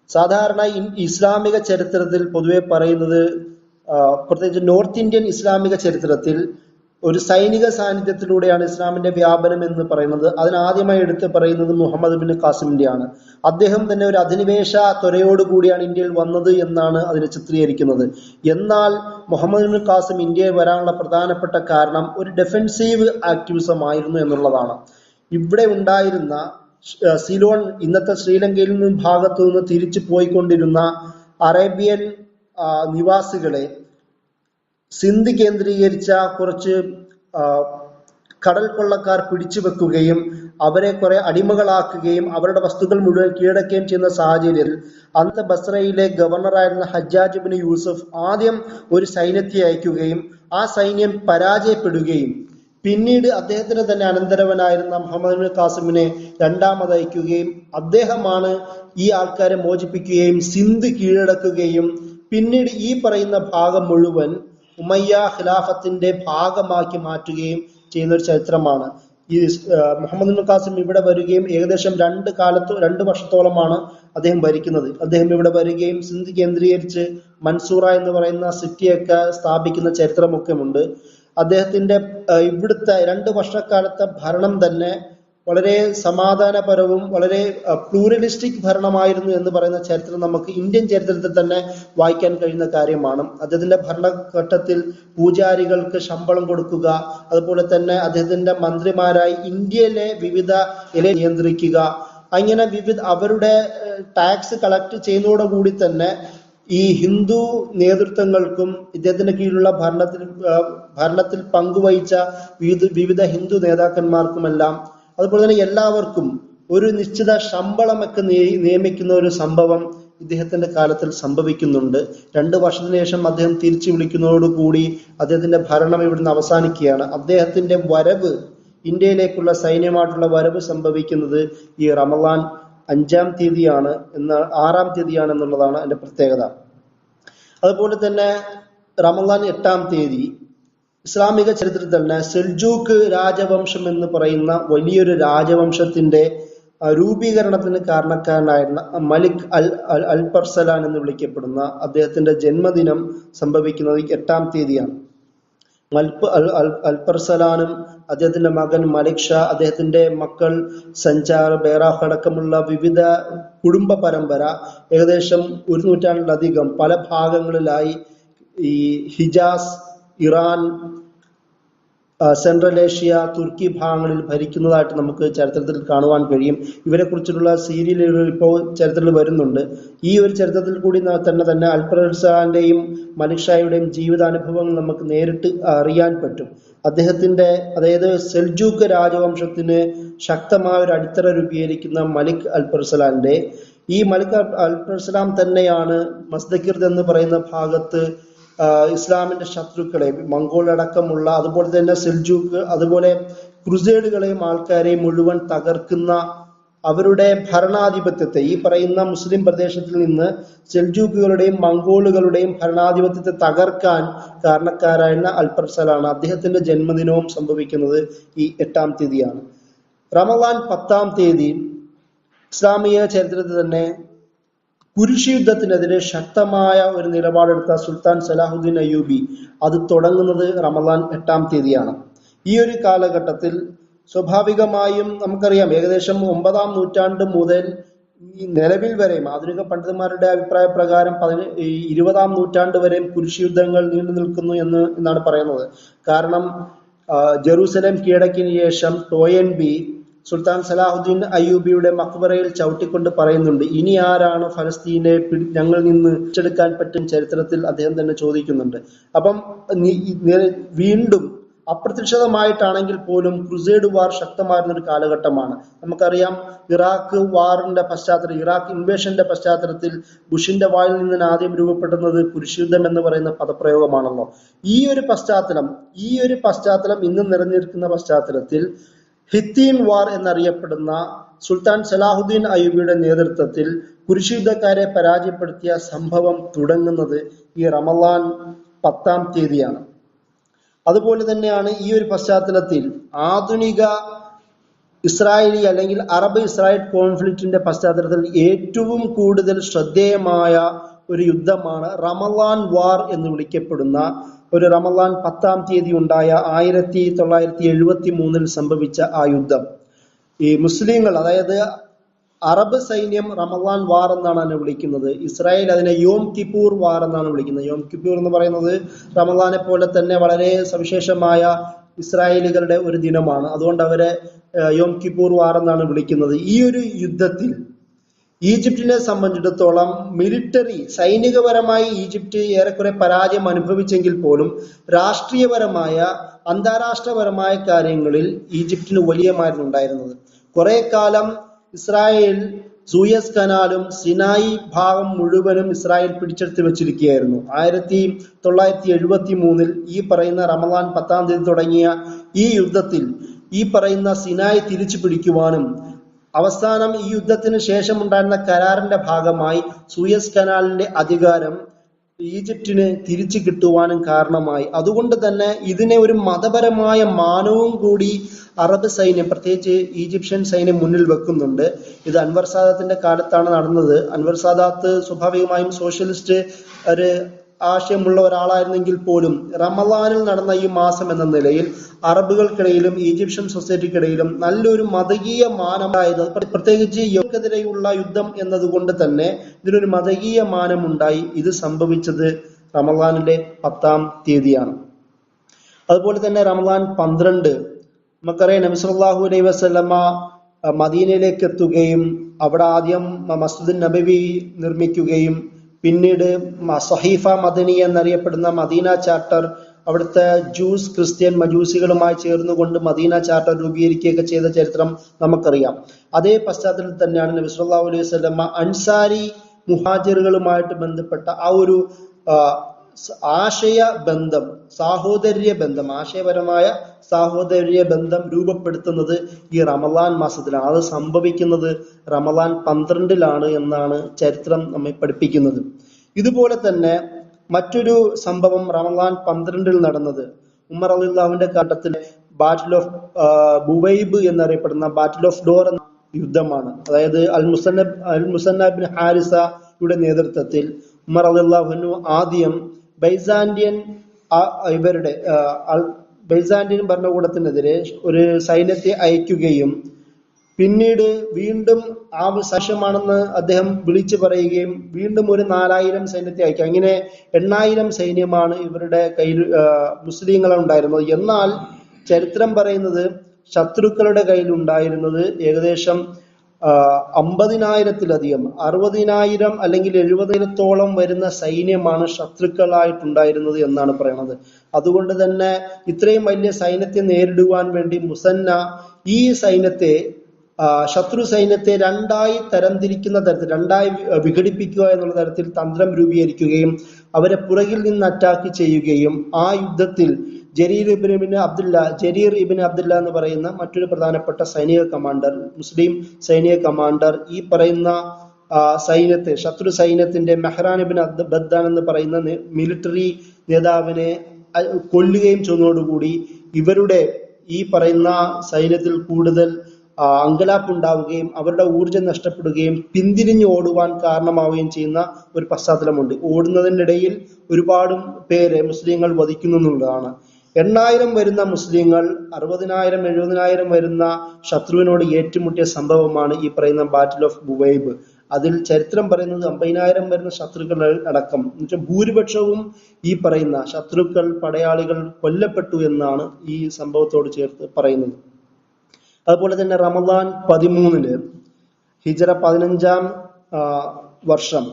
സാധാരണ ഇസ്ലാമിക ചരിത്രത്തിൽ പൊതുവെ പറയുന്നത്, പ്രത്യേകിച്ച് നോർത്ത് ഇന്ത്യൻ ഇസ്ലാമിക ചരിത്രത്തിൽ ഒരു സൈനിക സാന്നിധ്യത്തിലൂടെയാണ് ഇസ്ലാമിന്റെ വ്യാപനം എന്ന് പറയുന്നത്. അതിനാദ്യമായി എടുത്ത് പറയുന്നത് മുഹമ്മദ് ബിൻ ഖാസിമിന്റെയാണ്. അദ്ദേഹം തന്നെ ഒരു അധിനിവേശ ത്വരയോടുകൂടിയാണ് ഇന്ത്യയിൽ വന്നത് എന്നാണ് അതിനെ ചിത്രീകരിക്കുന്നത്. എന്നാൽ മുഹമ്മദ് ബിൻ ഖാസിം ഇന്ത്യയിൽ വരാനുള്ള പ്രധാനപ്പെട്ട കാരണം ഒരു ഡിഫെൻസീവ് ആക്ടിവിസം ആയിരുന്നു എന്നുള്ളതാണ്. ഇവിടെ ഉണ്ടായിരുന്ന സിലോൺ, ഇന്നത്തെ ശ്രീലങ്കയിൽ നിന്നും ഭാഗത്തു നിന്ന് തിരിച്ചു പോയിക്കൊണ്ടിരുന്ന അറേബ്യൻ നിവാസികളെ സിന്ധ് കേന്ദ്രീകരിച്ച കുറച്ച് കടൽ കൊള്ളക്കാർ പിടിച്ചു വെക്കുകയും അവരെ കുറെ അടിമകളാക്കുകയും അവരുടെ വസ്തുക്കൾ മുഴുവൻ കീഴടക്കുകയും ചെയ്യുന്ന സാഹചര്യത്തിൽ അന്നത്തെ ബസ്രയിലെ ഗവർണറായിരുന്ന ഹജ്ജാജ് ഇബ്നു യൂസഫ് ആദ്യം ഒരു സൈന്യത്തെ അയക്കുകയും ആ സൈന്യം പരാജയപ്പെടുകയും പിന്നീട് അദ്ദേഹത്തിന് തന്നെ അനന്തരവനായിരുന്ന മുഹമ്മദ് ബിൻ ഖാസിമിനെ രണ്ടാമത് അയക്കുകയും അദ്ദേഹമാണ് ഈ ആൾക്കാരെ മോചിപ്പിക്കുകയും സിന്ധ് കീഴടക്കുകയും പിന്നീട് ഈ പറയുന്ന ഭാഗം മുഴുവൻ ഉമയ്യ ഖിലാഫത്തിന്റെ ഭാഗമാക്കി മാറ്റുകയും ചെയ്യുന്ന ഒരു ചരിത്രമാണ്. ഈ മുഹമ്മദ് ബിൻ ഖാസിം ഇവിടെ വരികയും ഏകദേശം 2 വർഷത്തോളമാണ് അദ്ദേഹം ഭരിക്കുന്നത്. അദ്ദേഹം ഇവിടെ വരികയും സിന്ധ് കേന്ദ്രീകരിച്ച് മൻസൂറ എന്ന് പറയുന്ന സിറ്റിയൊക്കെ സ്ഥാപിക്കുന്ന ചരിത്രമൊക്കെ ഉണ്ട്. അദ്ദേഹത്തിന്റെ ഇവിടുത്തെ 2 വർഷക്കാലത്തെ ഭരണം തന്നെ വളരെ സമാധാനപരവും വളരെ പ്ലൂറലിസ്റ്റിക് ഭരണമായിരുന്നു എന്ന് പറയുന്ന ചരിത്രം നമുക്ക് ഇന്ത്യൻ ചരിത്രത്തിൽ തന്നെ വായിക്കാൻ കഴിയുന്ന കാര്യമാണ്. അദ്ദേഹത്തിന്റെ ഭരണഘട്ടത്തിൽ പൂജാരികൾക്ക് ശമ്പളം കൊടുക്കുക, അതുപോലെ തന്നെ അദ്ദേഹത്തിന്റെ മന്ത്രിമാരായി ഇന്ത്യയിലെ വിവിധ നിയന്ത്രിക്കുക, അങ്ങനെ അവരുടെ ടാക്സ് കളക്ട് ചെയ്യുന്നതോടുകൂടി തന്നെ ഈ ഹിന്ദു നേതൃത്വങ്ങൾക്കും ഇദ്ദേഹത്തിന്റെ കീഴിലുള്ള ഭരണത്തിൽ പങ്കുവഹിച്ച വിവിധ ഹിന്ദു നേതാക്കന്മാർക്കുമെല്ലാം അതുപോലെ തന്നെ എല്ലാവർക്കും ഒരു നിശ്ചിത ശമ്പളമൊക്കെ നിയമിക്കുന്ന ഒരു സംഭവം ഇദ്ദേഹത്തിന്റെ കാലത്തിൽ സംഭവിക്കുന്നുണ്ട്. 2 വർഷത്തിന് ശേഷം അദ്ദേഹം തിരിച്ചു വിളിക്കുന്നതോടുകൂടി അദ്ദേഹത്തിന്റെ ഭരണം ഇവിടുന്ന് അവസാനിക്കുകയാണ്. അദ്ദേഹത്തിന്റെ വരവ്, ഇന്ത്യയിലേക്കുള്ള സൈന്യമായിട്ടുള്ള വരവ് സംഭവിക്കുന്നത് ഈ റമദാൻ 5-ാം തീയതിയാണ് 6-ാം തീയതിയാണ് എന്നുള്ളതാണ് അതിന്റെ പ്രത്യേകത. അതുപോലെ തന്നെ റമദാൻ 8-ാം തീയതി ഇസ്ലാമിക ചരിത്രത്തിൽ തന്നെ സെൽജൂക്ക് രാജവംശം എന്ന് പറയുന്ന വലിയൊരു രാജവംശത്തിന്റെ രൂപീകരണത്തിന് കാരണക്കാരനായിരുന്ന മലിക് അൽപർസലാൻ എന്ന് വിളിക്കപ്പെടുന്ന അദ്ദേഹത്തിന്റെ ജന്മദിനം സംഭവിക്കുന്നത് 8-ാം തീയതിയാണ്. അൽപർസലാനും അദ്ദേഹത്തിന്റെ മകൻ മലിക് ഷാ, അദ്ദേഹത്തിന്റെ മക്കൾ സഞ്ചാർ, ബേറാഫ് അടക്കമുള്ള വിവിധ കുടുംബ പരമ്പര ഏകദേശം 1 നൂറ്റാണ്ടിലധികം പല ഭാഗങ്ങളിലായി ഈ ഹിജാസ്, ഇറാൻ, സെൻട്രൽ ഏഷ്യ, തുർക്കി ഭാഗങ്ങളിൽ ഭരിക്കുന്നതായിട്ട് നമുക്ക് ചരിത്രത്തിൽ കാണുവാൻ കഴിയും. ഇവരെ കുറിച്ചുള്ള സീരിയലുകൾ ഇപ്പോൾ ചരിത്രത്തിൽ വരുന്നുണ്ട്. ഈ ഒരു ചരിത്രത്തിൽ കൂടി തന്നെ അൽപർസലാന്റെയും മലിക് ഷായുടെയും ജീവിതാനുഭവങ്ങൾ നമുക്ക് നേരിട്ട് അറിയാൻ പറ്റും. അദ്ദേഹത്തിന്റെ, അതായത് സെൽജൂക്ക് രാജവംശത്തിന് ശക്തമായ ഒരു അടിത്തറ രൂപീകരിക്കുന്ന മലിക് അൽപർസലാന്റെ ഈ മലിക് അൽപർസലാം തന്നെയാണ് മസ്ദക്കിർദ് എന്ന് പറയുന്ന ഭാഗത്ത് ഇസ്ലാമിന്റെ ശത്രുക്കളെ, മംഗോളടക്കമുള്ള, അതുപോലെ തന്നെ സെൽജൂക്ക്, അതുപോലെ ക്രുസേഡുകളെയും ആൾക്കാരെയും മുഴുവൻ തകർക്കുന്ന അവരുടെ ഭരണാധിപത്യത്തെ, ഈ പറയുന്ന മുസ്ലിം പ്രദേശത്തിൽ നിന്ന് സെൽജൂക്കുകളുടെയും മംഗോളുകളുടെയും ഭരണാധിപത്യത്തെ തകർക്കാൻ കാരണക്കാരായിരുന്ന അൽപർസലാണ്. അദ്ദേഹത്തിന്റെ ജന്മദിനവും സംഭവിക്കുന്നത് ഈ 8-ാം തീയതിയാണ്. റമദാൻ 10-ാം തീയതി ഇസ്ലാമിക ചരിത്രത്തിൽ തന്നെ കുരിശ് യുദ്ധത്തിനെതിരെ ശക്തമായ ഒരു നിലപാടെടുത്ത സുൽത്താൻ സലാഹുദ്ദീൻ അയ്യൂബി അത് തുടങ്ങുന്നത് റമദാൻ 8-ാം തീയതിയാണ്. ഈ ഒരു കാലഘട്ടത്തിൽ സ്വാഭാവികമായും നമുക്കറിയാം, ഏകദേശം 9-ാം നൂറ്റാണ്ട് മുതൽ നിലവിൽ വരെയും ആധുനിക പണ്ഡിതന്മാരുടെ അഭിപ്രായ പ്രകാരം 20-ാം നൂറ്റാണ്ട് വരെയും കുരിശ് യുദ്ധങ്ങൾ നീണ്ടു നിൽക്കുന്നു എന്നാണ് പറയുന്നത്. കാരണം ജെറൂസലേം കീഴടക്കിയതിനു ശേഷം ടോയൻബി സുൽത്താൻ സലാഹുദ്ദീൻ അയ്യൂബിയുടെ മക്ബറയിൽ ചവിട്ടിക്കൊണ്ട് പറയുന്നുണ്ട്, ഇനി ആരാണ് ഫലസ്തീനെ ഞങ്ങളിൽ നിന്ന് പിടിച്ചെടുക്കാൻ പറ്റും? ചരിത്രത്തിൽ അദ്ദേഹം തന്നെ ചോദിക്കുന്നുണ്ട്. അപ്പം വീണ്ടും അപ്രതീക്ഷിതമായിട്ടാണെങ്കിൽ പോലും ക്രുസേഡ് വാർ ശക്തമായിരുന്ന ഒരു കാലഘട്ടമാണ്. നമുക്കറിയാം, ഇറാഖ് വാറിന്റെ പശ്ചാത്തലത്തിൽ, ഇറാഖ് ഇൻവേഷന്റെ പശ്ചാത്തലത്തിൽ ബുഷിന്റെ വായിൽ നിന്ന് ആദ്യം രൂപപ്പെടുന്നത് കുരിശുദ്ധം എന്ന് പറയുന്ന പദപ്രയോഗമാണല്ലോ. ഈ ഒരു പശ്ചാത്തലം ഇന്ന് നിറഞ്ഞിരിക്കുന്ന പശ്ചാത്തലത്തിൽ ഹിത്തീൻ വാർ എന്നറിയപ്പെടുന്ന സുൽത്താൻ സലാഹുദ്ദീൻ അയ്യൂബിയുടെ നേതൃത്വത്തിൽ കുരിശ് യുദ്ധക്കാരെ പരാജയപ്പെടുത്തിയ സംഭവം തുടങ്ങുന്നത് ഈ റമദാൻ 10-ാം തീയതിയാണ്. അതുപോലെ തന്നെയാണ് ഈ ഒരു പശ്ചാത്തലത്തിൽ ആധുനിക ഇസ്രായേലി അല്ലെങ്കിൽ അറബ് ഇസ്രായേൽ കോൺഫ്ലിക്റ്റിന്റെ പശ്ചാത്തലത്തിൽ ഏറ്റവും കൂടുതൽ ശ്രദ്ധേയമായ ഒരു യുദ്ധമാണ് റമദാൻ വാർ എന്ന് വിളിക്കപ്പെടുന്ന ഒരു റമദാൻ 10-ാം തീയതി ഉണ്ടായ 1973 സംഭവിച്ച ആ യുദ്ധം. ഈ മുസ്ലിങ്ങൾ, അതായത് അറബ് സൈന്യം റമദാൻ വാർ എന്നാണ് അതിനെ വിളിക്കുന്നത്. ഇസ്രായേൽ അതിനെ യോം കിപ്പൂർ വാർ എന്നാണ് വിളിക്കുന്നത്. യോം കിപ്പൂർ എന്ന് പറയുന്നത് റമദാനെ പോലെ തന്നെ വളരെ സവിശേഷമായ ഇസ്രായേലികളുടെ ഒരു ദിനമാണ്. അതുകൊണ്ട് അവരെ യോം കിപ്പൂർ വാർ എന്നാണ് വിളിക്കുന്നത്. ഈ ഒരു യുദ്ധത്തിൽ ഈജിപ്തിനെ സംബന്ധിച്ചിടത്തോളം സൈനികപരമായി ഈജിപ്റ്റ് ഏറെക്കുറെ പരാജയം അനുഭവിച്ചെങ്കിൽ പോലും രാഷ്ട്രീയപരമായ, അന്താരാഷ്ട്രപരമായ കാര്യങ്ങളിൽ ഈജിപ്തിന് വലിയ മാറ്റം ഉണ്ടായിരുന്നത്. കുറെ കാലം ഇസ്രായേൽ സൂയസ് കനാലും സിനായി ഭാഗം മുഴുവനും ഇസ്രായേൽ പിടിച്ചെടുത്ത് വെച്ചിരിക്കുകയായിരുന്നു. 1973 ഈ പറയുന്ന റമദാൻ 10-ാം തീയതി തുടങ്ങിയ ഈ യുദ്ധത്തിൽ ഈ പറയുന്ന സിനായി തിരിച്ചു പിടിക്കുവാനും അവസാനം ഈ യുദ്ധത്തിന് ശേഷം ഉണ്ടായിരുന്ന കരാറിന്റെ ഭാഗമായി സൂയസ് കനാലിന്റെ അധികാരം ഈജിപ്തിന് തിരിച്ചു കിട്ടുവാനും കാരണമായി. അതുകൊണ്ട് തന്നെ ഇതിനെ ഒരു മതപരമായ മാനവും കൂടി അറബ് സൈന്യം, പ്രത്യേകിച്ച് ഈജിപ്ഷ്യൻ സൈന്യം മുന്നിൽ വെക്കുന്നുണ്ട്. ഇത് അൻവർ സാദാത്തിന്റെ കാലത്താണ് നടന്നത്. അൻവർ സാദാത്ത് സ്വാഭാവികമായും സോഷ്യലിസ്റ്റ് ഒരു ആശയമുള്ള ഒരാളായിരുന്നെങ്കിൽ പോലും റമദാനിൽ നടന്ന ഈ മാസം എന്ന നിലയിൽ അറബുകൾക്കിടയിലും ഈജിപ്ഷ്യൻ സൊസൈറ്റിക്കിടയിലും നല്ലൊരു മതകീയ മാനമായത്, പ്രത്യേകിച്ച് യോക്കെതിരെയുള്ള യുദ്ധം എന്നതുകൊണ്ട് തന്നെ ഇതിനൊരു മതകീയ മാനമുണ്ടായി. ഇത് സംഭവിച്ചത് റമദാനിലെ 10-ാം തീയതിയാണ്. അതുപോലെ തന്നെ റമദാൻ 12 നമുക്കറിയാം, നബി സല്ലല്ലാഹു അലൈഹി വസല്ലമ മദീനയിലേക്ക് എത്തുകയും അവിടെ ആദ്യം മസ്ജിദ് നബവി നിർമ്മിക്കുകയും പിന്നീട് സഹീഫ മദനി എന്നറിയപ്പെടുന്ന മദീന ചാർട്ടർ, അവിടുത്തെ ജൂസ്, ക്രിസ്ത്യൻ, മജൂസികളുമായി ചേർന്നുകൊണ്ട് മദീന ചാർട്ടർ രൂപീകരിക്കുകയൊക്കെ ചെയ്ത ചരിത്രം നമുക്കറിയാം. അതേ പശ്ചാത്തലത്തിൽ തന്നെയാണ് നബി സല്ലല്ലാഹു അലൈഹി വസല്ലമ അൻസാരി മുഹാജിറുകളുമായിട്ട് ബന്ധപ്പെട്ട ആ ഒരു ആശയബന്ധം, ആശയപരമായ സാഹോദര്യ ബന്ധം രൂപപ്പെടുത്തുന്നത് ഈ റമദാൻ മാസത്തിലാണ്. അത് സംഭവിക്കുന്നത് റമദാൻ 12-ലാണ് എന്നാണ് ചരിത്രം നമ്മെ പഠിപ്പിക്കുന്നത്. ഇതുപോലെ തന്നെ മറ്റൊരു സംഭവം റമദാൻ 12-ൽ നടന്നത് ഉമർ റളിയല്ലാഹുവിന്റെ കാലത്തിൽ ബാറ്റിൽ ഓഫ് ബുവൈബ് എന്നറിയപ്പെടുന്ന ബാറ്റിൽ ഓഫ് ഡോർ യുദ്ധമാണ്. അതായത് അൽ മുസന്നബിൻ ഹാരിസയുടെ നേതൃത്വത്തിൽ ഉമർ റളിയല്ലാഹു അൻഹു ആദ്യം ബൈസാന്റിയൻ ഇവരുടെ ബൈസാന്റിയൻ ഭരണകൂടത്തിനെതിരെ ഒരു സൈന്യത്തെ അയക്കുകയും പിന്നീട് വീണ്ടും ആവശ്യമാണെന്ന് അദ്ദേഹം വിളിച്ചു പറയുകയും വീണ്ടും ഒരു 4000 സൈന്യത്തെ അയക്കുക. അങ്ങനെ 8000 സൈന്യമാണ് ഇവരുടെ കയ്യിൽ മുസ്ലിങ്ങൾ ഉണ്ടായിരുന്നത്. എന്നാൽ ചരിത്രം പറയുന്നത് ശത്രുക്കളുടെ കയ്യിൽ ഉണ്ടായിരുന്നത് ഏകദേശം 50,000-ത്തിലധികം 60,000 അല്ലെങ്കിൽ 70,000-ത്തോളം വരുന്ന സൈന്യമാണ് ശത്രുക്കളായിട്ടുണ്ടായിരുന്നത് എന്നാണ് പറയുന്നത്. അതുകൊണ്ട് തന്നെ ഇത്രയും വലിയ സൈന്യത്തെ നേരിടുവാൻ വേണ്ടി മുസന്ന ഈ സൈന്യത്തെ ശത്രു സൈന്യത്തെ രണ്ടായി തരംതിരിക്കുന്ന തരത്തിൽ, രണ്ടായി വിഘടിപ്പിക്കുക എന്നുള്ള തരത്തിൽ തന്ത്രം രൂപീകരിക്കുകയും അവരെ പുറകിൽ നിന്ന് അറ്റാക്ക് ചെയ്യുകയും ആ യുദ്ധത്തിൽ ജരീർ ഇബിൻ അബ്ദുല്ല എന്ന് പറയുന്ന മറ്റൊരു പ്രധാനപ്പെട്ട സൈനിക കമാൻഡർ, മുസ്ലിം സൈനിക കമാൻഡർ ഈ പറയുന്ന സൈന്യത്തെ, ശത്രു സൈന്യത്തിന്റെ മെഹ്റാൻ ഇബിൻ ബദ്ദാൻ എന്ന് പറയുന്ന മിലിറ്ററി നേതാവിനെ കൊല്ലുകയും ചെയ്യുന്നതോടുകൂടി ഇവരുടെ ഈ പറയുന്ന സൈന്യത്തിൽ കൂടുതൽ അങ്കലാപ്പുണ്ടാവുകയും അവരുടെ ഊർജം നഷ്ടപ്പെടുകയും പിന്തിരിഞ്ഞ് ഓടുവാൻ കാരണമാവുകയും ചെയ്യുന്ന ഒരു പശ്ചാത്തലമുണ്ട്. ഓടുന്നതിനിടയിൽ ഒരുപാട് പേരെ മുസ്ലിങ്ങൾ വധിക്കുന്നു എന്നുള്ളതാണ്. 8000 വരുന്ന മുസ്ലിങ്ങൾ 60,000 70,000 വരുന്ന ശത്രുവിനോട് ഏറ്റുമുട്ടിയ സംഭവമാണ് ഈ പറയുന്ന ബാറ്റിൽ ഓഫ് ബുവൈബ്. അതിൽ ചരിത്രം പറയുന്നത് 50,000 വരുന്ന ശത്രുക്കൾ അടക്കം എന്നുവെച്ചാൽ ഭൂരിപക്ഷവും ഈ പറയുന്ന ശത്രുക്കൾ പടയാളികൾ കൊല്ലപ്പെട്ടു എന്നാണ് ഈ സംഭവത്തോട് ചേർത്ത് പറയുന്നത്. അതുപോലെ തന്നെ റമദാൻ 13 ഹിജറ 15-ാം വർഷം